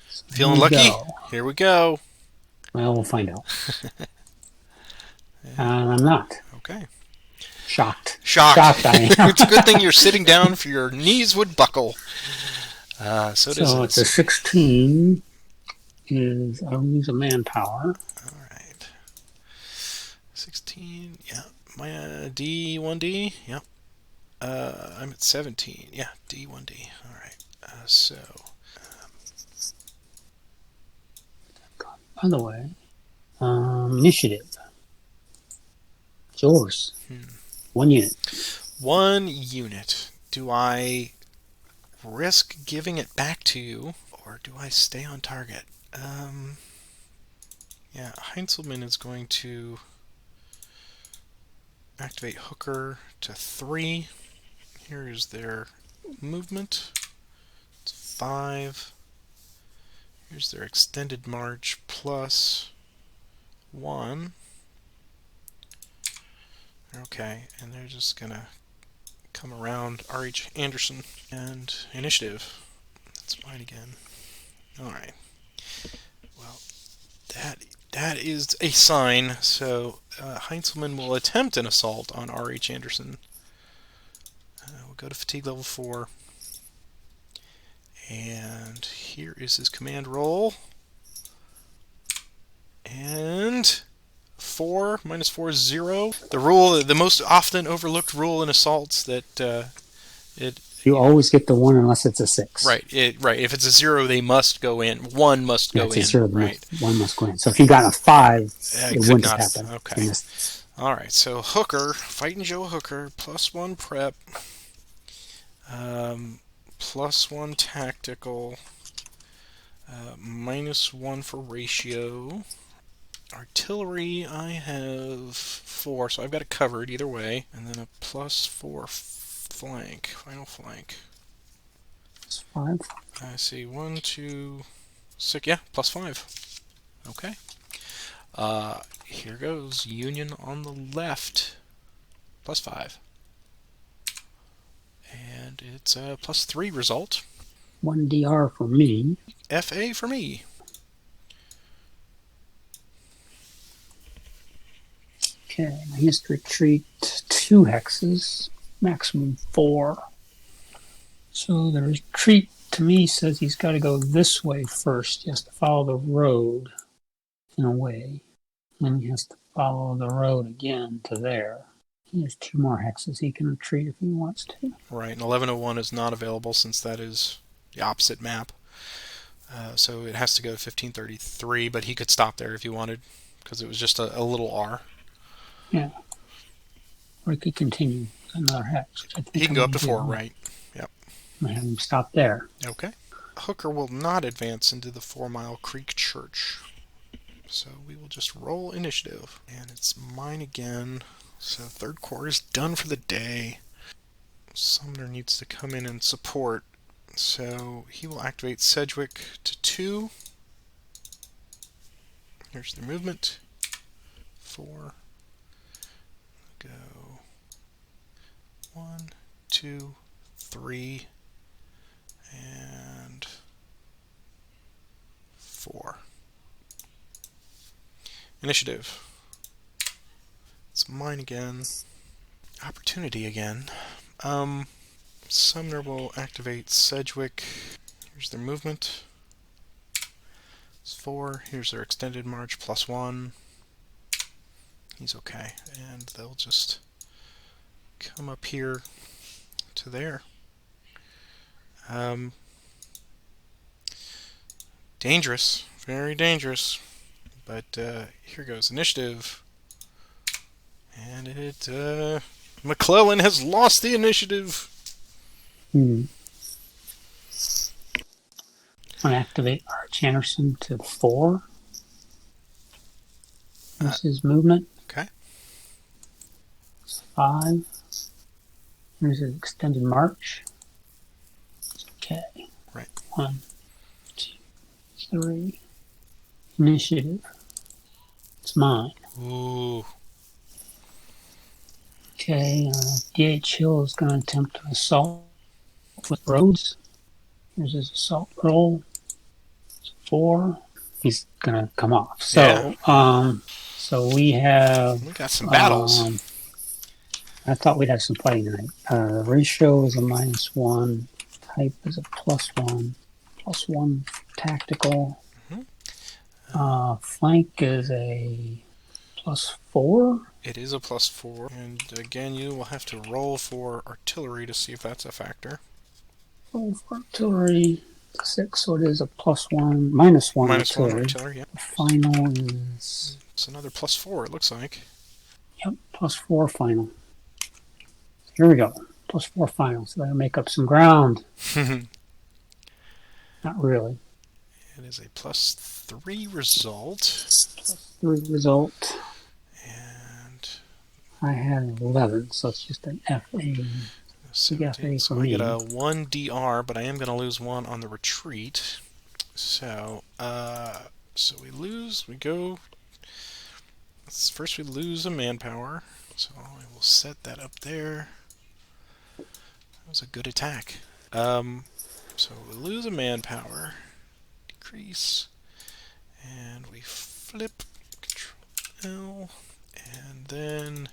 So feeling lucky? Here we go. Well, we'll find out. I'm not. Okay. Shocked Shocked I am. It's a good thing you're sitting down for your knees would buckle. So it's a 16. I'll use a manpower. All right. 16. Yeah. My D1D. Yep. I'm at 17. Yeah. D1D. All right. By the way, initiative. It's yours. 1 unit. 1 unit. Do I risk giving it back to you, or do I stay on target? Yeah, Heinzelman is going to activate Hooker to 3. Here is their movement. It's 5. Here's their extended march +1. Okay, and they're just gonna come around R.H. Anderson and initiative. That's mine again. Alright. Well, that is a sign. So Heinzelman will attempt an assault on R.H. Anderson. We'll go to fatigue level 4. And here is his command roll. And 4 -4 is 0. The most often overlooked rule in assaults that you always get the 1 unless it's a 6. Right. If it's a 0, they must go in. 1 must go in. A 0, right. 1 must go in. So if you got a 5, it wouldn't happen. Okay. All right. So Hooker, Fighting Joe Hooker, +1 prep. +1 tactical, -1 for ratio. Artillery, I have 4, so I've got it covered either way. And then a +4 flank, final flank. It's 5. I see 1, 2, 6, yeah, +5. Okay. Here goes Union on the left, +5. And it's a +3 result. 1 DR for me. FA for me. Okay, he has to retreat 2 hexes, maximum 4. So the retreat to me says he's got to go this way first. He has to follow the road in a way. Then he has to follow the road again to there. He has 2 more hexes he can retreat if he wants to. Right, and 1101 is not available since that is the opposite map. So it has to go to 1533, but he could stop there if he wanted, because it was just a little R. Yeah. Or he could continue another hex. Which I think He can go up to 4, right? Yep. I'm going to have him stop there. Okay. Hooker will not advance into the 4 Mile Creek Church. So we will just roll initiative. And it's mine again. So 3rd Corps is done for the day. Sumner needs to come in and support. So he will activate Sedgwick to 2. Here's their movement. 4. Go 1, 2, 3, and 4. Initiative. It's mine again. Opportunity again. Sumner will activate Sedgwick. Here's their movement. It's 4. Here's their extended march, +1. He's okay. And they'll just come up here to there. Dangerous. Very dangerous. But here goes initiative. And it... McClellan has lost the initiative. I'm going to activate Arch Anderson to 4. Here's his movement. Okay. It's 5. Here's his extended march. Okay. Right. 1, 2, 3. Initiative. It's mine. Ooh. Okay, D.H. Hill is going to attempt to assault with Rhodes. Here's his assault roll. It's 4. He's going to come off. So, so we have... We got some battles. I thought we'd have some fighting tonight. Ratio is a -1. Type is a +1. +1 tactical. Flank is a +4. It is a +4. And again, you will have to roll for artillery to see if that's a factor. Roll for artillery. 6, so it is a +1, -1 -1 artillery. artillery, yeah. The final is... It's another +4, it looks like. Yep, +4 final. Here we go. +4 final. So that'll make up some ground. Not really. It is a +3 result. +3 result. And I had 11, so it's just an FA. 17. So for I me. get a 1 DR, but I am going to lose 1 on the retreat. So, so we lose. We go. First, we lose a manpower. So I will set that up there. That was a good attack. So we lose a manpower. Decrease. And we flip. Control L. And then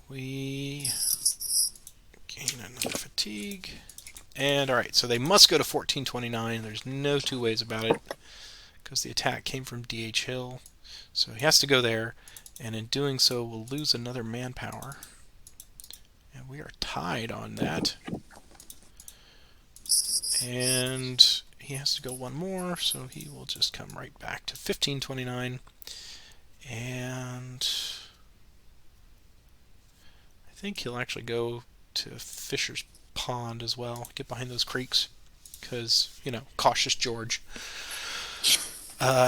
we gain another fatigue. And alright, so they must go to 1429. There's no two ways about it, because the attack came from D.H. Hill. So he has to go there, and in doing so, we'll lose another manpower. And we are tied on that. And he has to go 1 more, so he will just come right back to 1529. And I think he'll actually go to Fisher's pond as well. Get behind those creeks. Because, cautious George.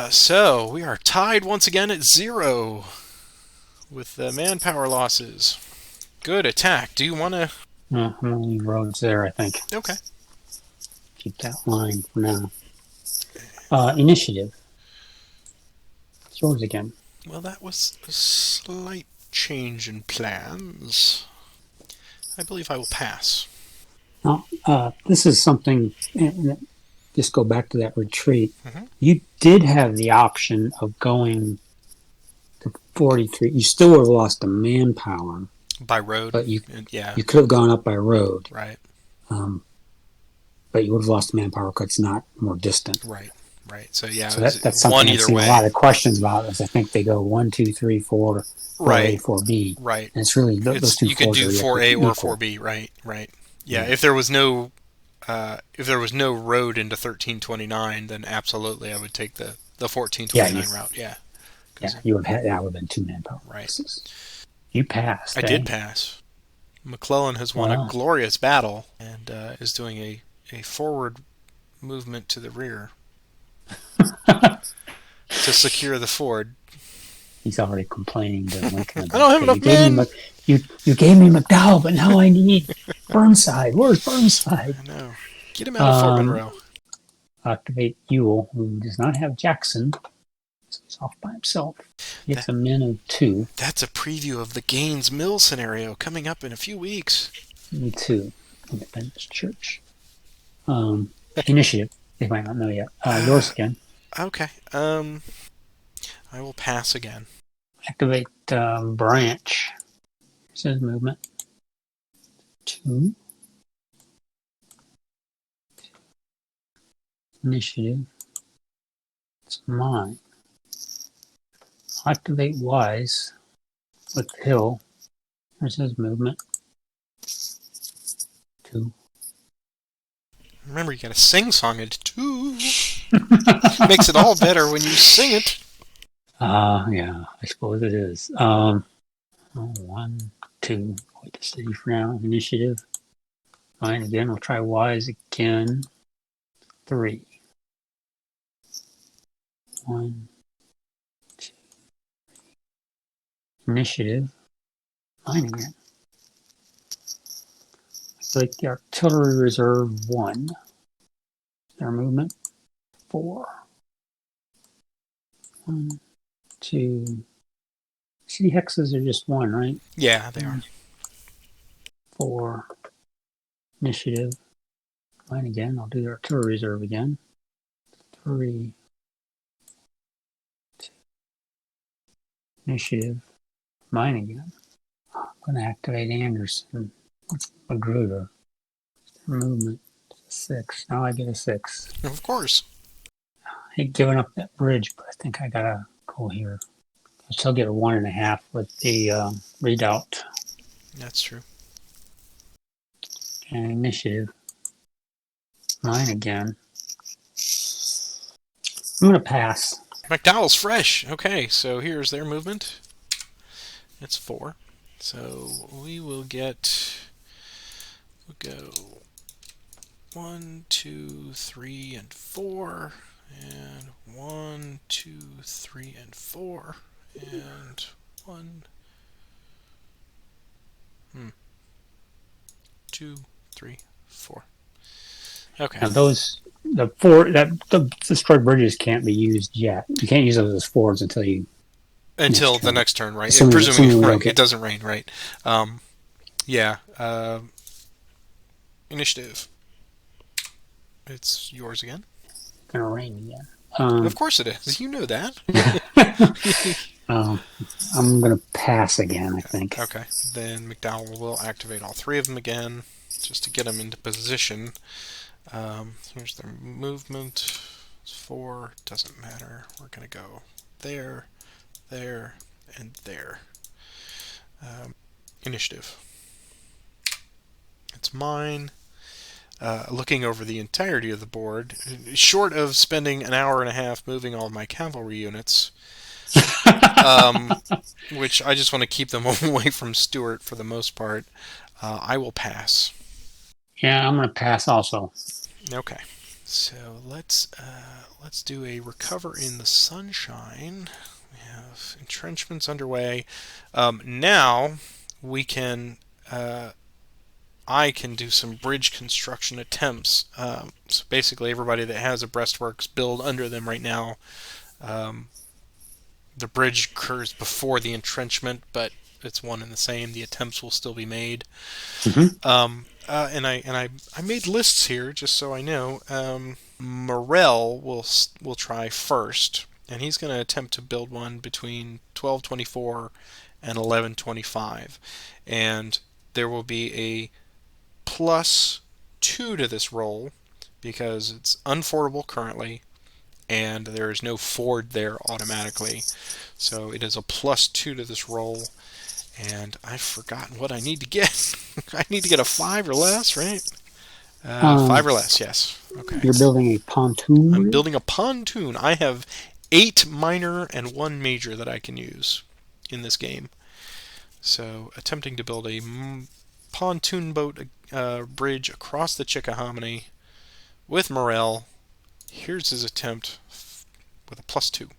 So, we are tied once again at 0 with the manpower losses. Good attack. Do you want to... No, I'm going to leave roads there, I think. Okay. Keep that line for now. Initiative. It's yours again. Well, that was a slight change in plans. I believe I will pass. Now, this is something, just go back to that retreat. Mm-hmm. You did have the option of going to 43. You still would have lost the manpower. By road? But you yeah. You could have gone up by road. Right. But you would have lost the manpower because it's not more distant. Right. So, yeah, so that's something I've seen a lot of questions about. Is I think they go 1, 2, 3, 4, 4A, 4B. Right. And it's really those two. You could do 4A or 4B. Right. Yeah. If there was no road into 1329, then absolutely I would take the 1429 route. Yeah. Yeah. You would have had that would have been 2 manpower. Right. You passed. I did pass. McClellan has won a glorious battle and is doing a forward movement to the rear to secure the ford. He's already complaining to Lincoln. I don't have enough men. You gave me McDowell, but now I need Burnside. Where's Burnside? I know. Get him out of Fort Monroe. Activate Ewell, who does not have Jackson. So he's off by himself. He gets a min of 2. That's a preview of the Gaines Mill scenario coming up in a few weeks. Me too. Independence Church. Initiative. They might not know yet. Yours again. Okay. I will pass again. Activate branch. Says movement. 2. Initiative. It's mine. Activate wise with hill. There's his movement. 2. Remember, you gotta sing song it 2. Makes it all better when you sing it. Yeah, I suppose it is. 1, 2. Wait to city for now. Initiative. Mine again. We'll try wise again. 3. 1, 2. Initiative. Mine again. Like the artillery reserve 1. Their movement 4. 1, 2. City hexes are just 1, right? Yeah, they are. 4. Initiative. Mine again. I'll do the artillery reserve again. 3. 2. Initiative. Mine again. I'm going to activate Anderson. Magruder. Movement 6. Now I get a 6. Of course. I hate giving up that bridge, but I think I gotta go here. I still get a 1.5 with the redoubt. That's true. And initiative. Mine again. I'm gonna pass. McDowell's fresh. Okay, so here's their movement. It's 4. So we will get... We'll go 1, 2, 3, and 4, and 1, 2, 3, and 4, and 1, 2, 3, 4. Okay. Now the destroyed bridges can't be used yet. You can't use those as forwards until the next turn, right? Presumably right. It doesn't rain, right? Yeah. Initiative. It's yours again. It's gonna rain again. Of course it is. You know that. I'm gonna pass again, I think. Okay. Then McDowell will activate all 3 of them again, just to get them into position. Here's their movement. It's 4. Doesn't matter. We're gonna go there, there, and there. Initiative. It's mine. Looking over the entirety of the board, short of spending an hour and a half moving all my cavalry units, which I just want to keep them away from Stuart for the most part, I will pass. Yeah, I'm gonna pass also. Okay. So let's do a recover in the sunshine. We have entrenchments underway. Now we can I can do some bridge construction attempts. So basically, everybody that has a breastworks build under them right now. Um, the bridge occurs before the entrenchment, but it's one and the same. The attempts will still be made. Mm-hmm. I made lists here just so I know. Morel will try first, and he's going to attempt to build one between 1224 and 1125, and there will be a +2 to this roll because it's unfordable currently, and there is no ford there automatically. So it is a +2 to this roll, and I've forgotten what I need to get. I need to get a 5 or less, right? 5 or less, yes. Okay. You're building a pontoon I'm bridge? building a pontoon. I have 8 minor and 1 major that I can use in this game. So, attempting to build a pontoon boat bridge across the Chickahominy with Morel. Here's his attempt with a +2.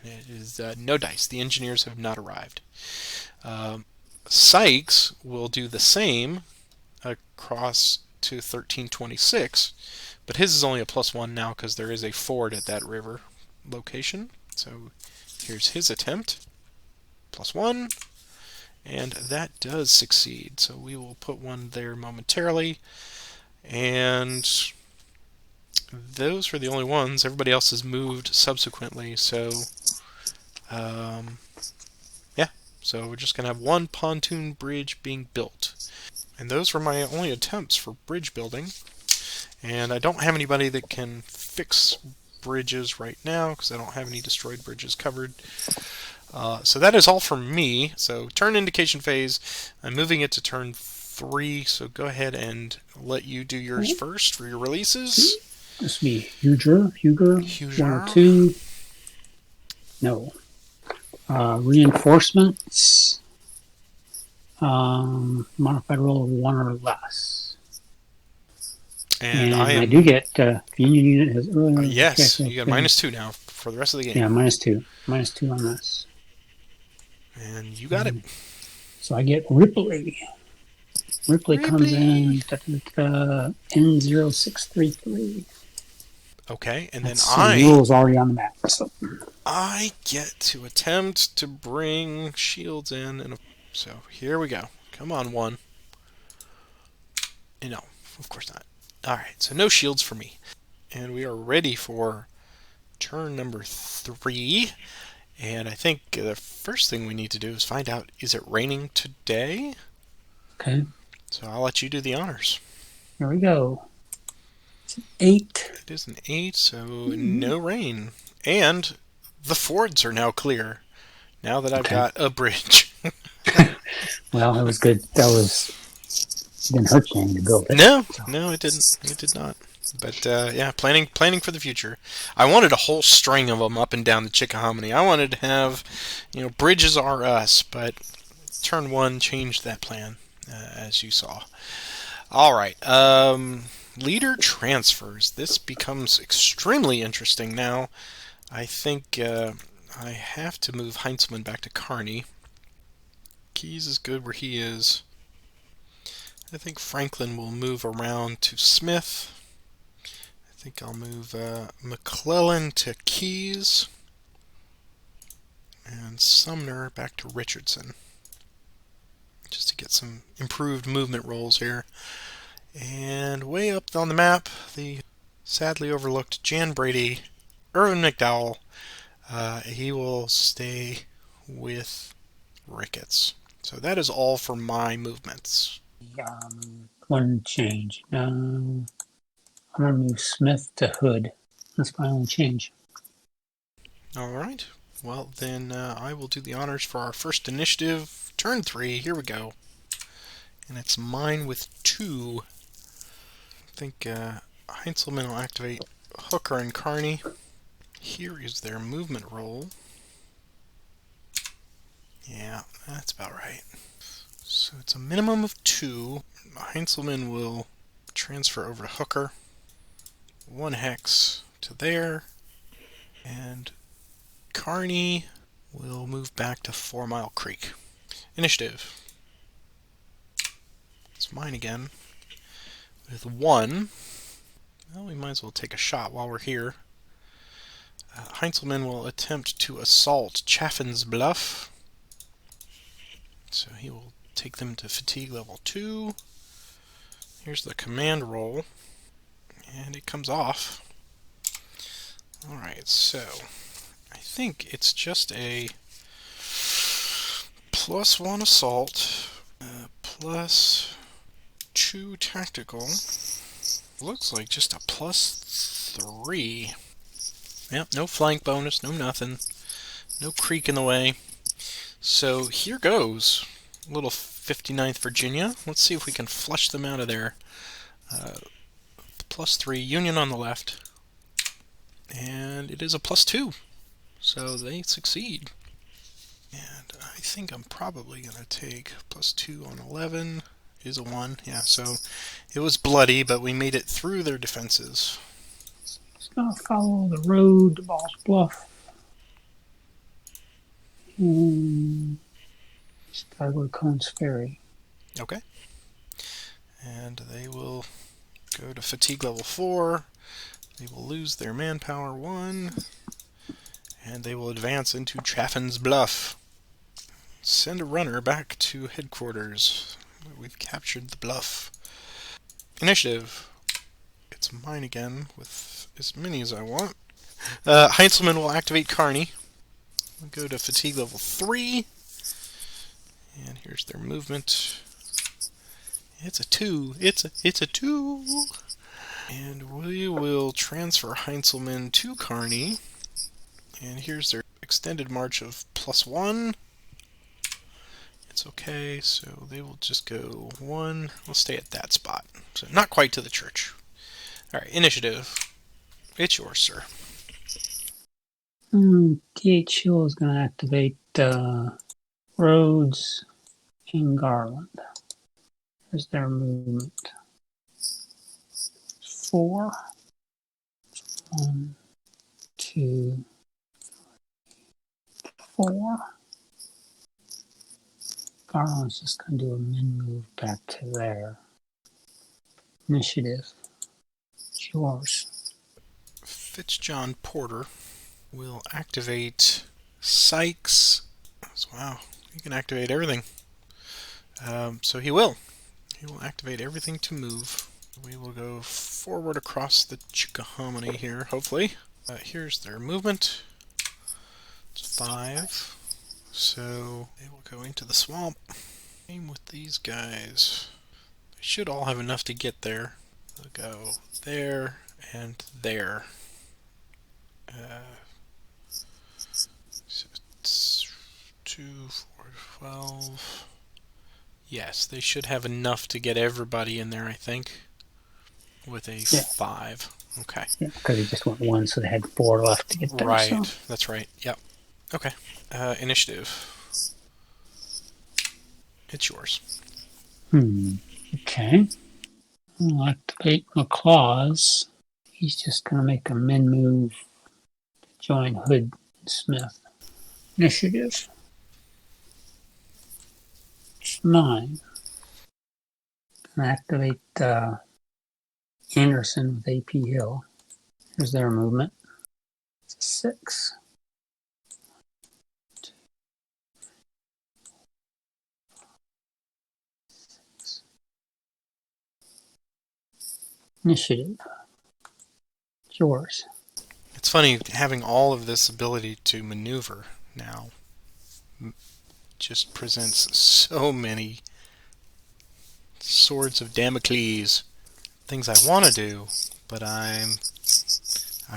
And it is no dice. The engineers have not arrived. Sykes will do the same across to 1326, but his is only a +1 now because there is a ford at that river location. So here's his attempt. +1, and that does succeed. So we will put one there momentarily, and those were the only ones. Everybody else has moved subsequently, so yeah. So we're just going to have one pontoon bridge being built. And those were my only attempts for bridge building. And I don't have anybody that can fix bridges right now because I don't have any destroyed bridges covered. So that is all from me. So turn indication phase, I'm moving it to turn 3. So go ahead and let you do yours first for your releases. This would be Huger, 1 or 2. No. Reinforcements. Modified roll of 1 or less. And I do get Union unit has earlier. Yes, you got -2 now for the rest of the game. Yeah, -2. -2 on this. And you got it. So I get Ripley. Ripley comes in N0633. Okay, and then Mule's already on the map. So I get to attempt to bring shields in, and so here we go. Come on, one. No, of course not. All right, so no shields for me, and we are ready for turn number 3. And I think the first thing we need to do is find out, is it raining today? Okay. So I'll let you do the honors. Here we go. It's an 8. It is an 8, so no rain. And the fords are now clear, now that I've got a bridge. Well, that was good. It didn't hurt you any to build it. No, it didn't. It did not. But yeah, planning for the future. I wanted a whole string of them up and down the Chickahominy. I wanted to have, bridges are us. But turn 1 changed that plan, as you saw. All right. Leader transfers. This becomes extremely interesting now. I think I have to move Heinzelman back to Kearney. Keyes is good where he is. I think Franklin will move around to Smith. I think I'll move McClellan to Keyes. And Sumner back to Richardson. Just to get some improved movement rolls here. And way up on the map, the sadly overlooked Jan Brady, Irvin McDowell. He will stay with Ricketts. So that is all for my movements. One change. I'm going to move Smith to Hood. That's my only change. All right. Well, then I will do the honors for our first initiative. Turn 3. Here we go. And it's mine with 2. I think Heinzelman will activate Hooker and Kearney. Here is their movement roll. Yeah, that's about right. So it's a minimum of 2. Heinzelman will transfer over to Hooker. 1 hex to there. And Carney will move back to 4 Mile Creek. Initiative. It's mine again. With 1. Well, we might as well take a shot while we're here. Heinzelman will attempt to assault Chaffin's Bluff. So he will take them to fatigue level 2. Here's the command roll. And it comes off. Alright, so I think it's just a +1 assault, +2 tactical. Looks like just a +3. Yep, no flank bonus, no nothing. No creek in the way. So here goes. Little 59th Virginia. Let's see if we can flush them out of there. +3, Union on the left. And it is a +2. So they succeed. And I think I'm probably going to take +2 on 11. Is a 1. Yeah, so it was bloody, but we made it through their defenses. Just gonna follow the road to Ball's Bluff. Start with Cone's Ferry. Okay. And they will go to fatigue level 4. They will lose their manpower 1. And they will advance into Chaffin's Bluff. Send a runner back to headquarters. We've captured the bluff. Initiative. It's mine again with as many as I want. Heinzelman will activate Carney. We'll go to fatigue level 3. And here's their movement. It's a 2. It's a 2. And we will transfer Heinzelman to Carney. And here's their extended march of +1. It's okay, so they will just go 1. We'll stay at that spot. So not quite to the church. Alright, initiative. It's yours, sir. DH Hill is going to activate Rhodes and Garland. There's their movement. 4. 1, 2, 4. Garland's just going to do a min move back to there. Initiative. It's yours. Fitzjohn Porter will activate Sykes. Wow, he can activate everything. So he will. He will activate everything to move. We will go forward across the Chickahominy here, hopefully. Here's their movement. It's 5. So they will go into the swamp. Same with these guys. They should all have enough to get there. They'll go there and there. So it's 2, 4, 12. Yes, they should have enough to get everybody in there, I think. With a 5. Okay. Yeah, because he just went 1, so they had 4 left to get there. Right, so. that's right. Yep. Okay. Initiative. It's yours. Okay. I'll activate McClaws. He's just going to make a min move to join Hood and Smith. Initiative. It's 9. Going to activate Anderson with AP Hill. Here's their movement. It's a 6. Initiative. It's yours. It's funny having all of this ability to maneuver now. Just presents so many swords of Damocles. Things I want to do, but I'm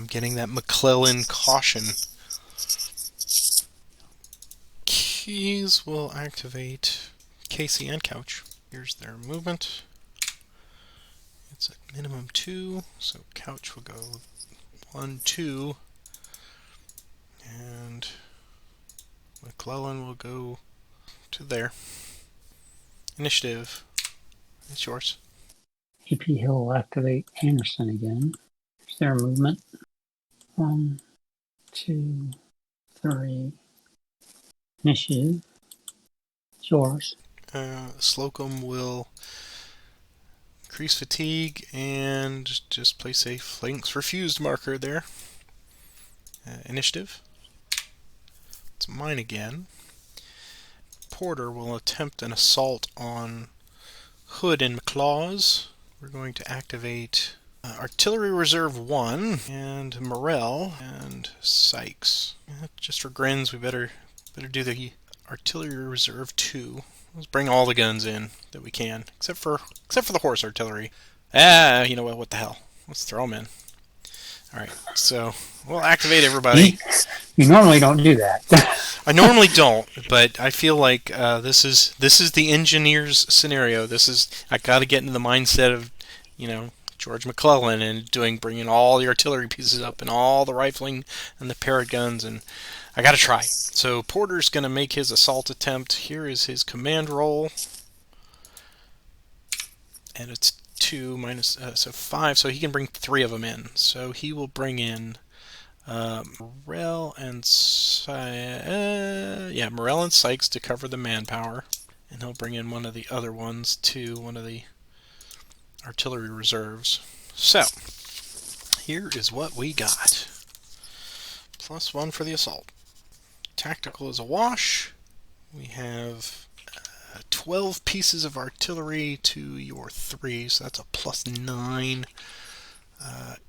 getting that McClellan caution. Keys will activate Casey and Couch. Here's their movement. It's at minimum 2, so Couch will go 1, 2, and McClellan will go to there. Initiative. It's yours. AP Hill will activate Anderson again. Is there movement? 1, 2, 3. Initiative. It's yours. Slocum will increase fatigue and just place a flanks refused marker there. Initiative. It's mine again. Porter will attempt an assault on Hood and McClaws. We're going to activate Artillery Reserve 1 and Morel and Sykes. Just for grins, we better do the Artillery Reserve 2. Let's bring all the guns in that we can, except for the horse artillery. You know what the hell? Let's throw them in. All right, so we'll activate everybody. You normally don't do that. I normally don't, but I feel like this is the engineer's scenario. I got to get into the mindset of, George McClellan and bringing all the artillery pieces up and all the rifling and the parrot guns, and I got to try. So Porter's going to make his assault attempt. Here is his command roll, and it's 2 minus so 5, so he can bring 3 of them in. So he will bring in Morel and Morel and Sykes to cover the manpower, and he'll bring in one of the other ones to one of the artillery reserves. So here is what we got. +1 for the assault. Tactical is a wash. We have 12 pieces of artillery to your 3, so that's a +9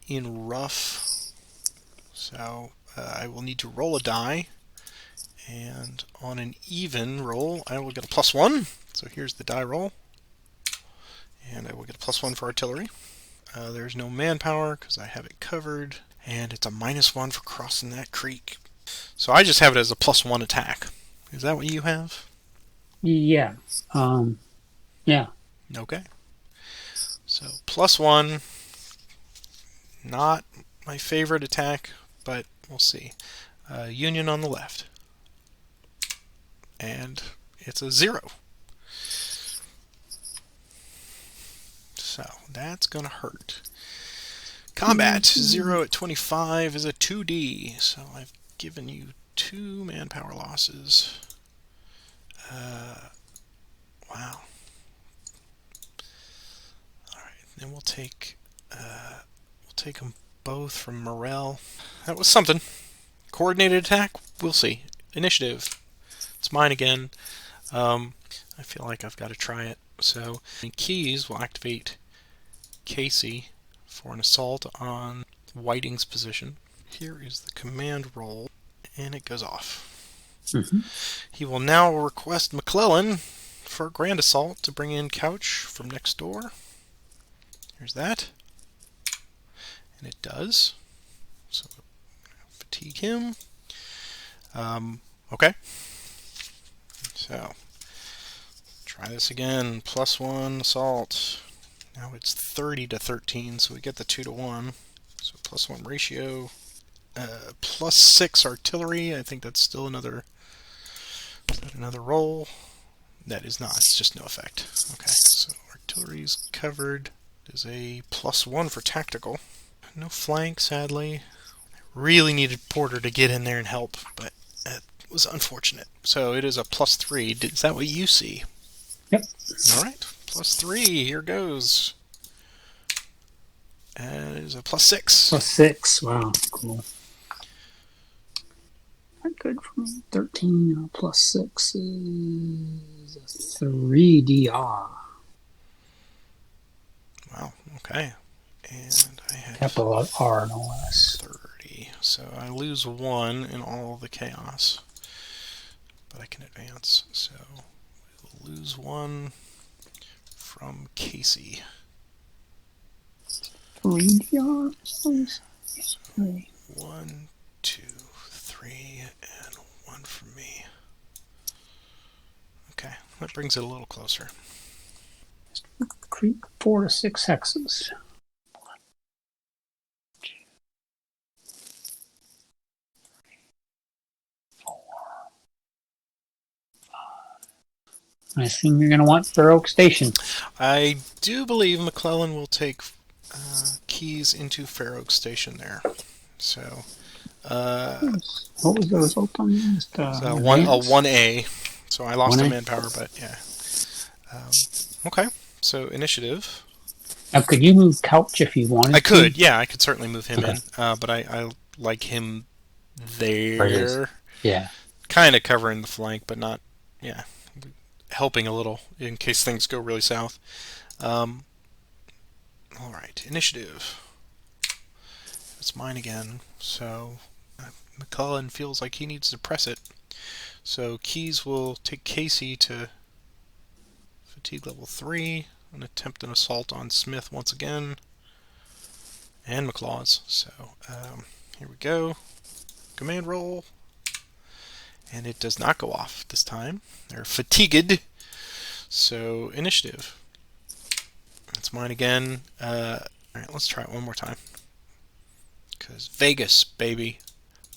in rough. So I will need to roll a die, and on an even roll, I will get a +1. So here's the die roll, and I will get a +1 for artillery. There's no manpower because I have it covered, and it's a -1 for crossing that creek. So I just have it as a +1 attack. Is that what you have? Yeah. Yeah. Okay. So +1, not my favorite attack, but we'll see. Union on the left. And it's a 0. So that's going to hurt. Combat 0 at 25 is a 2D. So I've given you 2 manpower losses. Wow. Alright, then we'll take them both from Morel. That was something. Coordinated attack? We'll see. Initiative. It's mine again. I feel like I've got to try it. So, Keys will activate Casey for an assault on Whiting's position. Here is the command roll, and it goes off. He will now request McClellan for a grand assault to bring in Couch from next door. Here's that. And it does. So, fatigue him. Okay. So, try this again. +1 assault. Now it's 30 to 13, so we get the 2 to 1. So +1 ratio. +6 artillery. I think that's still another roll. That is not. It's just no effect. Okay, so artillery's covered. There's a +1 for tactical. No flank, sadly. I really needed Porter to get in there and help, but that was unfortunate. So it is a +3. Is that what you see? Yep. Alright, +3. Here goes. And it is a +6. +6. Wow, cool. Not good for me. 13 +6 is a 3DR. Wow, okay. And I have Capital R, no less. 30. So I lose 1 in all the chaos. But I can advance. So we'll lose 1 from Casey. 3DR? So 1, 2, 3, and 1 from me. Okay, that brings it a little closer. Creep 4 to 6 hexes. 1, 2, 3, 4, 5, I assume you're going to want Fair Oak Station. I do believe McClellan will take Keys into Fair Oak Station there. So, What was the result on this? so a Advance? 1A. So I lost a 1A? manpower, but yeah. Um, okay, so initiative. Now, could you move Couch if you I wanted to? could, yeah, I could certainly move him Okay. in, but I like him Where it is. there, Yeah. kind of covering the flank, but not, yeah, helping a little in case things go really south. Um, all right, initiative. It's mine again. So McCullen feels like he needs to press it. So Keys will take Casey to fatigue level 3 and attempt an assault on Smith once again. And McClaws. So here we go. Command roll. And it does not go off this time. They're fatigued. So initiative. It's mine again. Alright, let's try it one more time. Because Vegas, baby.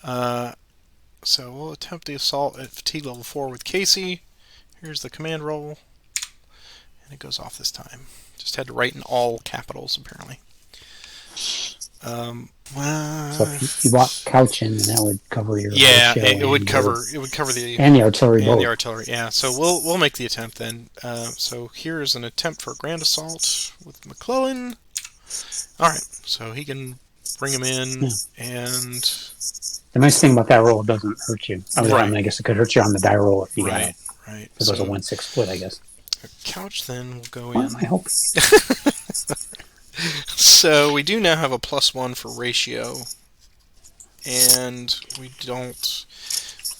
So we'll attempt the assault at fatigue level 4 with Casey. Here's the command roll. And it goes off this time. Just had to write in all capitals, apparently. So if you bought Couch in, then that would cover your Yeah, ratio it would and cover the and the artillery and the both. artillery. Yeah, so we'll make the attempt then. So here's an attempt for a grand assault with McClellan. All right, so he can bring him in, Yeah. and The nice thing about that roll, it doesn't hurt you. I right, mean, I guess it could hurt you on the die roll if you right. if it was a 1-6 split, I guess. Couch then will go Why in. am I hoping? So we do now have a +1 for ratio, and we don't.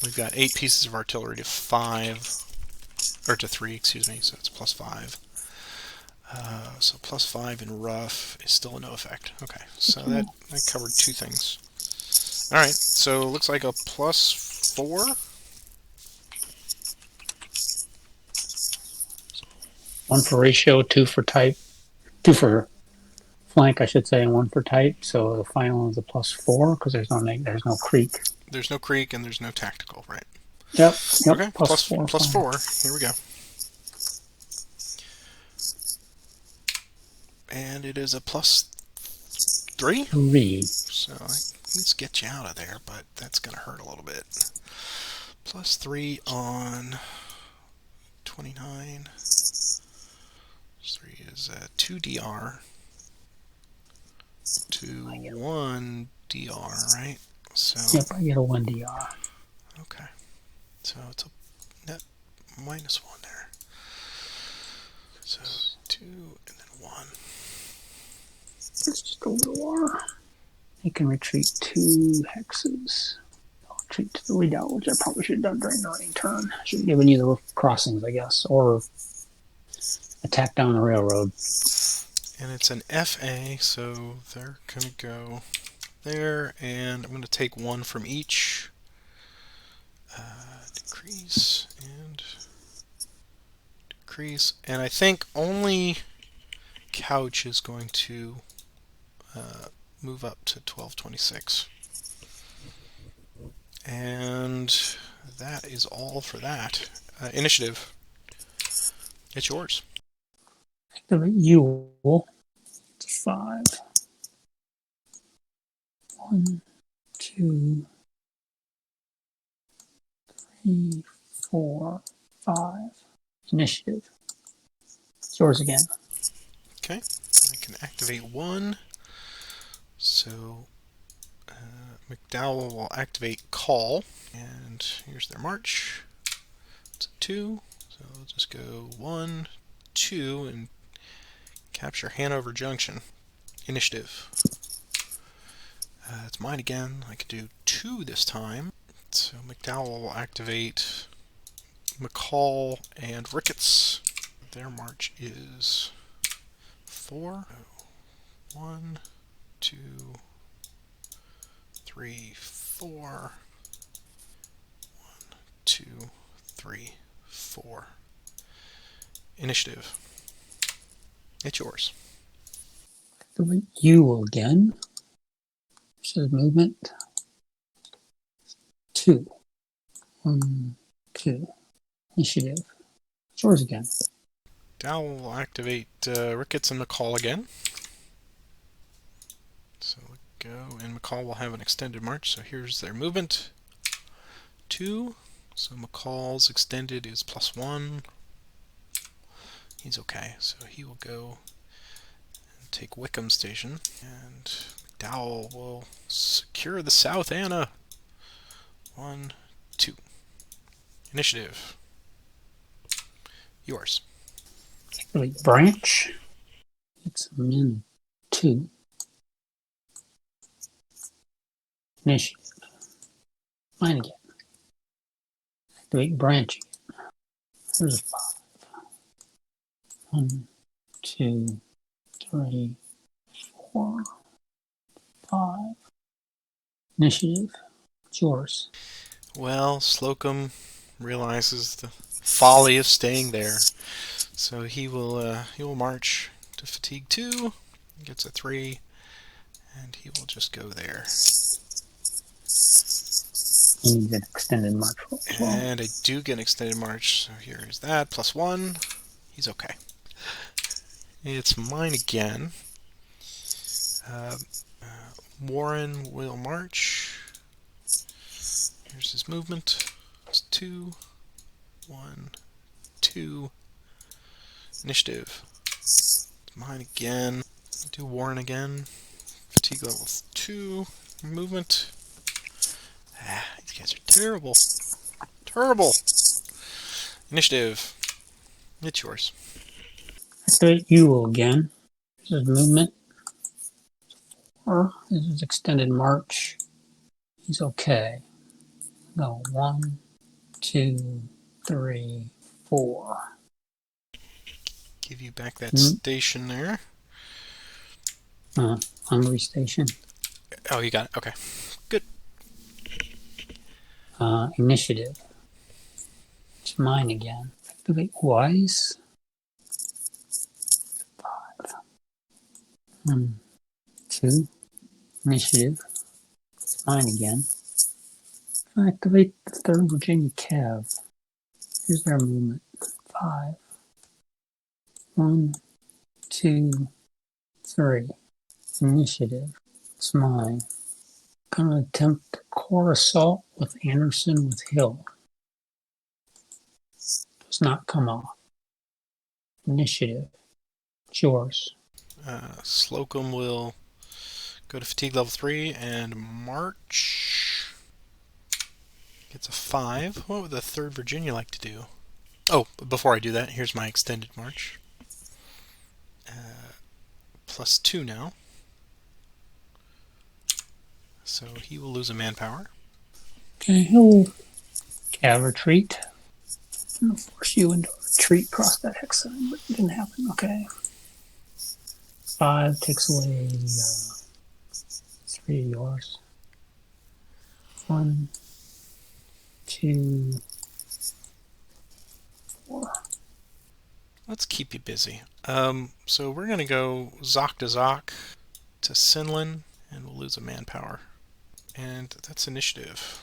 We've got 8 pieces of artillery to 5, or to 3, excuse me. So it's +5. So +5 in rough is still no effect. Okay, so that covered 2 things. All right, so it looks like a +4. 1 for ratio, 2 for type, 2 for flank, I should say, and 1 for type. So the final is a +4 because there's no creek. There's no creek and there's no tactical, right? Yep. Okay, +4. +4. Here we go. And it is a +3. 3. So let's get you out of there, but that's going to hurt a little bit. +3 on 29. 3 is 2 DR. 2, 1 DR, right? So Yep, I get a 1 DR. okay. So it's a net -1 there. So 2 and then 1. Let's just go to war. He can retreat 2 hexes. I'll retreat to the redoubt, which I probably should have done during the running turn. Should have given you the crossings, I guess, or attack down the railroad. And it's an FA, so they're going to go there, and I'm going to take 1 from each. Decrease and decrease. And I think only Couch is going to move up to 1226. And that is all for that. Initiative. It's yours. Activate you. 5. 1, 2, 3, 4, 5. Initiative. It's yours again. Okay. I can activate 1. So McDowell will activate call. And here's their march. It's a 2. So we'll just go 1, 2, and capture Hanover Junction. Initiative. It's mine again. I could do 2 this time. So McDowell will activate McCall and Ricketts. Their march is 4. 1, 2, 3, 4. 1, 2, 3, 4. Initiative. It's yours. Activate you again. This is movement. 2. 1, 2. Initiative. It's yours again. Dow will activate Ricketts and McCall again. So we go, and McCall will have an extended march. So here's their movement. 2. So McCall's extended is +1. He's okay. So he will go and take Wickham Station. And McDowell will secure the South Anna. 1, 2. Initiative. Yours. Activate branch. It's min 2. Initiative. Mine again. Activate branch again. There's a 5. 1, 2, 3, 4, 5. Initiative. It's yours. Well, Slocum realizes the folly of staying there, so he will march to fatigue 2. Gets a 3, and he will just go there. He needs an extended march roll as well. And I do get an extended march, so here's that, +1. He's okay. It's mine again. Warren will march. Here's his movement. It's 2, 1, 2. Initiative. It's mine again. Do Warren again. Fatigue level 2. Movement. These guys are terrible. Terrible. Initiative. It's yours. Activate Ewell again. This is movement. Or this is extended march. He's okay. Go 1, 2, 3, 4. Give you back that station there. Hungary station. Oh, you got it. Okay. Good. Initiative. It's mine again. Activate Wise. 5. 1, 2. Initiative. It's mine again. Activate the 3rd Virginia Cav. Here's their movement. 5. 1, 2, 3. Initiative. It's mine. I'm going to attempt the core assault with Anderson with Hill. Does not come off. Initiative. It's yours. Slocum will go to fatigue level 3 and march. Gets a 5. What would the 3rd Virginia like to do? Oh, before I do that, here's my extended march. +2 now. So he will lose a manpower. Okay, he'll Cav retreat. I'm going to force you into a retreat across that hexagon, but it didn't happen. Okay. 5 takes away 3 of yours. 1, 2, 4. Let's keep you busy. So we're going to go Zoc to Zoc to Sinlin, and we'll lose a manpower. And that's initiative.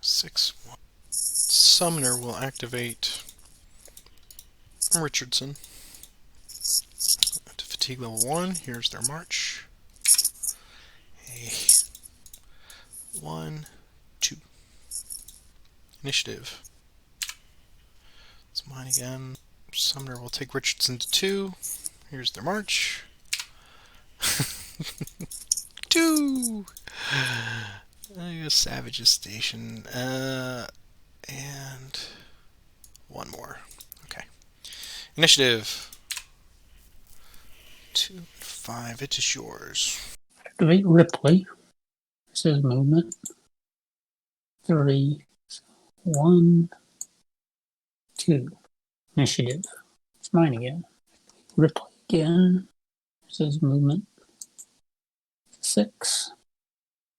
6, 1. Sumner will activate Richardson to fatigue level 1. Here's their march. 1, 2. Initiative. It's mine again. Sumner will take Richardson to 2. Here's their march. 2! Savage's Station. And one more. Okay. Initiative. 2, 5. It is yours. Activate Ripley. This is movement. 3, 1, 2. Initiative. It's mine again. Ripley again. This is movement. 6,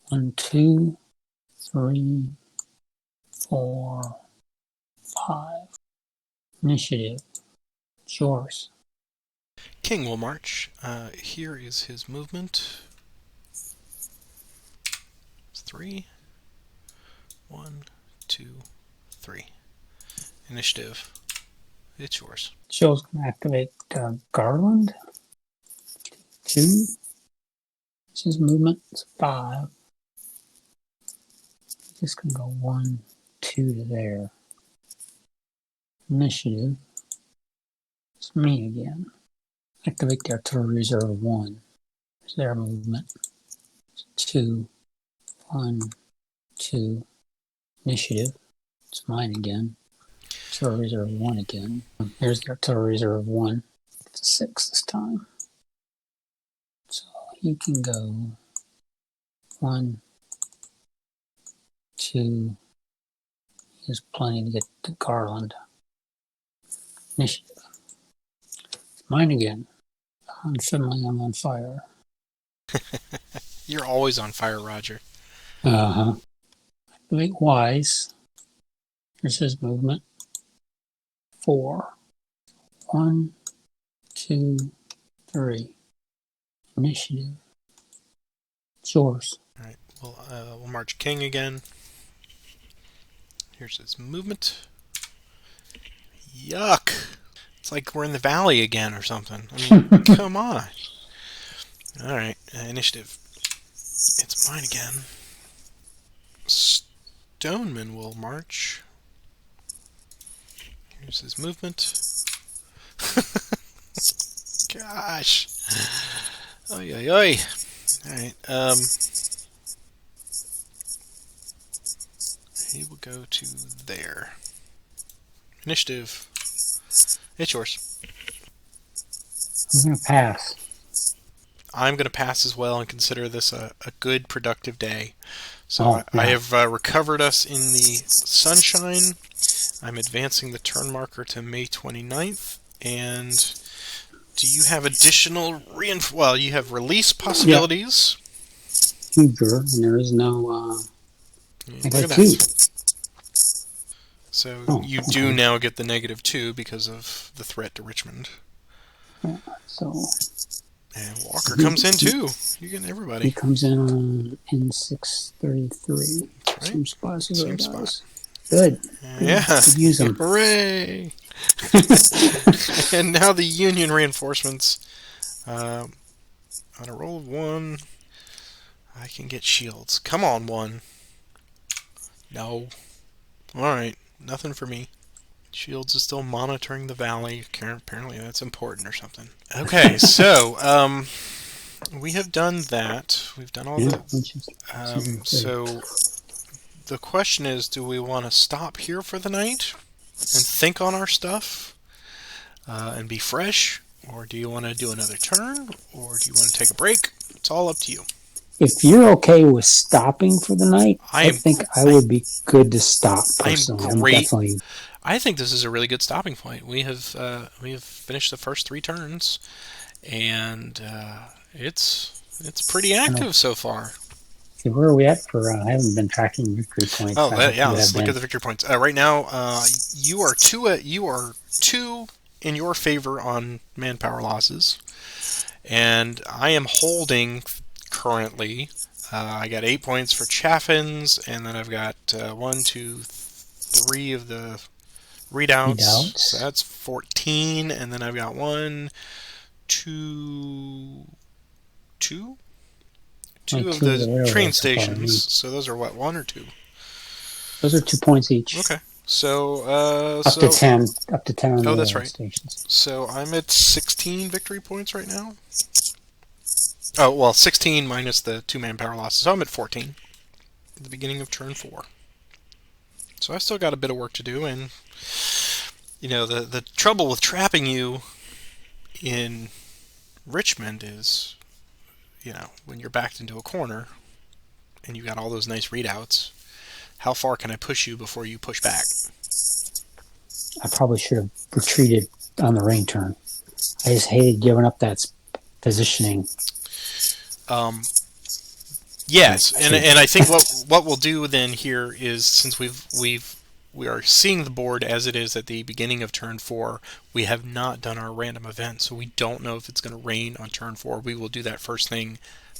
1, 2, 3, 4, 5. Initiative. It's yours. King will march. Here is his movement. 3, 1, 2, 3. Initiative. It's yours. Show's going to activate Garland. 2. This is movement. It's 5. Just going to go 1, 2 to there. Initiative. It's me again. Activate the artillery reserve 1. There's their movement. 2, 1, 2. Initiative. It's mine again. Artillery reserve 1 again. Here's the artillery reserve 1. It's a 6 this time. So he can go 1, 2. He has plenty to get to Garland. Initiative. It's mine again. Suddenly I'm on fire. You're always on fire, Roger. Activate Wise. Here's his movement. 4. 1, 2, 3. Initiative. It's yours. All right. We'll march King again. Here's his movement. Yuck! It's like we're in the valley again or something. I mean, come on. All right. Initiative. It's mine again. Stoneman will march. Here's his movement. Gosh. Oy, oy, oy. Alright, he will go to there. Initiative. It's yours. I'm going to pass. I'm going to pass as well and consider this a good, productive day. So Oh, yeah. I have recovered us in the sunshine. I'm advancing the turn marker to May 29th. And do you have additional well, you have release possibilities. Huger, and there is no... I Look got at 2. that. So you do now get the -2 because of the threat to Richmond. Yeah, so... And Walker comes in too. You're getting everybody. He comes in on N633. Right. Same spot as the Same other spot. guys. Good. Yeah. Could use them. Hooray! And now the Union reinforcements. On a roll of 1, I can get shields. Come on, 1. No. Alright, nothing for me. Shields is still monitoring the valley. Apparently that's important or something. Okay, so we have done that. We've done all the... so the question is, do we want to stop here for the night and think on our stuff and be fresh? Or do you want to do another turn? Or do you want to take a break? It's all up to you. If you're okay with stopping for the night, I think I would be good to stop personally. I'm great. Definitely... I think this is a really good stopping point. We have finished the first 3 turns, and it's pretty active so far. See, where are we at for? I haven't been tracking victory points. Oh, yeah. Let's look at the victory points. Right now, you are 2 in your favor on manpower losses, and I am holding currently. I got 8 points for Chaffins, and then I've got 1, 2, 3 of the readouts. So that's 14, and then I've got 1, 2 of the train stations. So those are what, 1 or 2? Those are 2 points each. Okay. So up to 10 on oh, the that's right. Stations. So I'm at 16 victory points right now. Oh, well, 16 minus the 2 manpower losses. So I'm at 14 at the beginning of turn 4. So I still got a bit of work to do, and you know, the trouble with trapping you in Richmond is, you know, when you're backed into a corner and you got all those nice readouts, how far can I push you before you push back? I probably should have retreated on the rain turn. I just hated giving up that positioning. Yes, and I think what we'll do then here is, since we are seeing the board as it is at the beginning of turn 4, we have not done our random event, so we don't know if it's going to rain on turn 4. We will do that first thing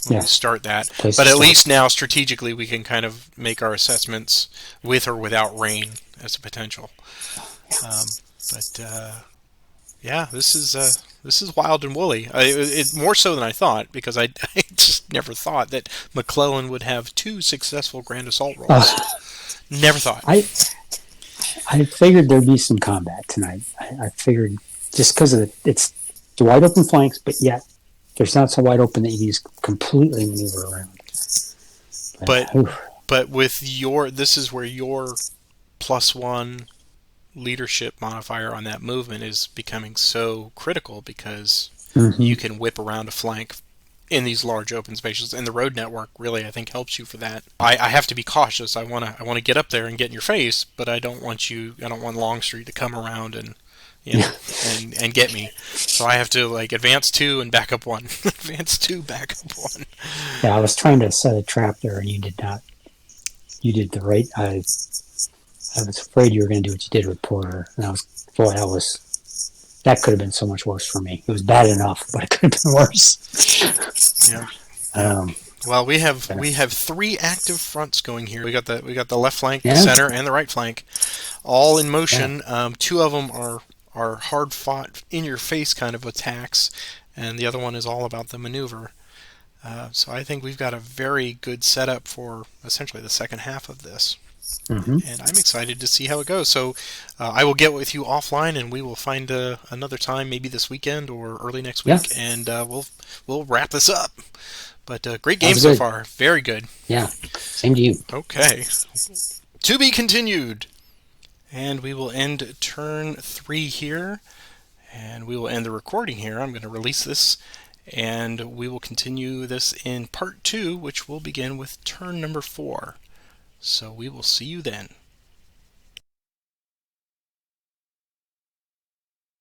when we start that. But at least now, strategically, we can kind of make our assessments with or without rain as a potential. Um, but yeah, this is wild and woolly. It more so than I thought because I just never thought that McClellan would have two successful Grand Assault rolls. Uh, Never thought. I figured there'd be some combat tonight. I figured just because of it's the wide open flanks, but yet there's not so wide open that you can just completely maneuver around. But Oof. but with your this is where your +1 leadership modifier on that movement is becoming so critical because Mm-hmm. you can whip around a flank in these large open spaces, and the road network really I think helps you for that. I have to be cautious. I want to get up there and get in your face, but I don't want Longstreet to come around and Yeah. and get me. So I have to like advance 2 and back up 1. Advance 2, back up 1. Yeah, I was trying to set a trap there, and you did not. You did the right. I was afraid you were going to do what you did with Porter, and that could have been so much worse for me. It was bad enough, but it could have been worse. Yeah. Yeah. Um, Well, we have 3 active fronts going here. We got the left flank, the yeah, center, and the right flank, all in yeah, motion. 2 of them are hard fought, in your face kind of attacks, and the other one is all about the maneuver. So I think we've got a very good setup for essentially the second half of this, hmm and I'm excited to see how it goes. So I will get with you offline, and we will find another time, maybe this weekend or early next yeah. week, and we'll wrap this up. But great game Sounds so good. far. Very good. Yeah, same to you. Okay. To be continued. And we will end turn 3 here. And we will end the recording here. I'm going to release this. And we will continue this in part 2, which will begin with turn number 4. So we will see you then.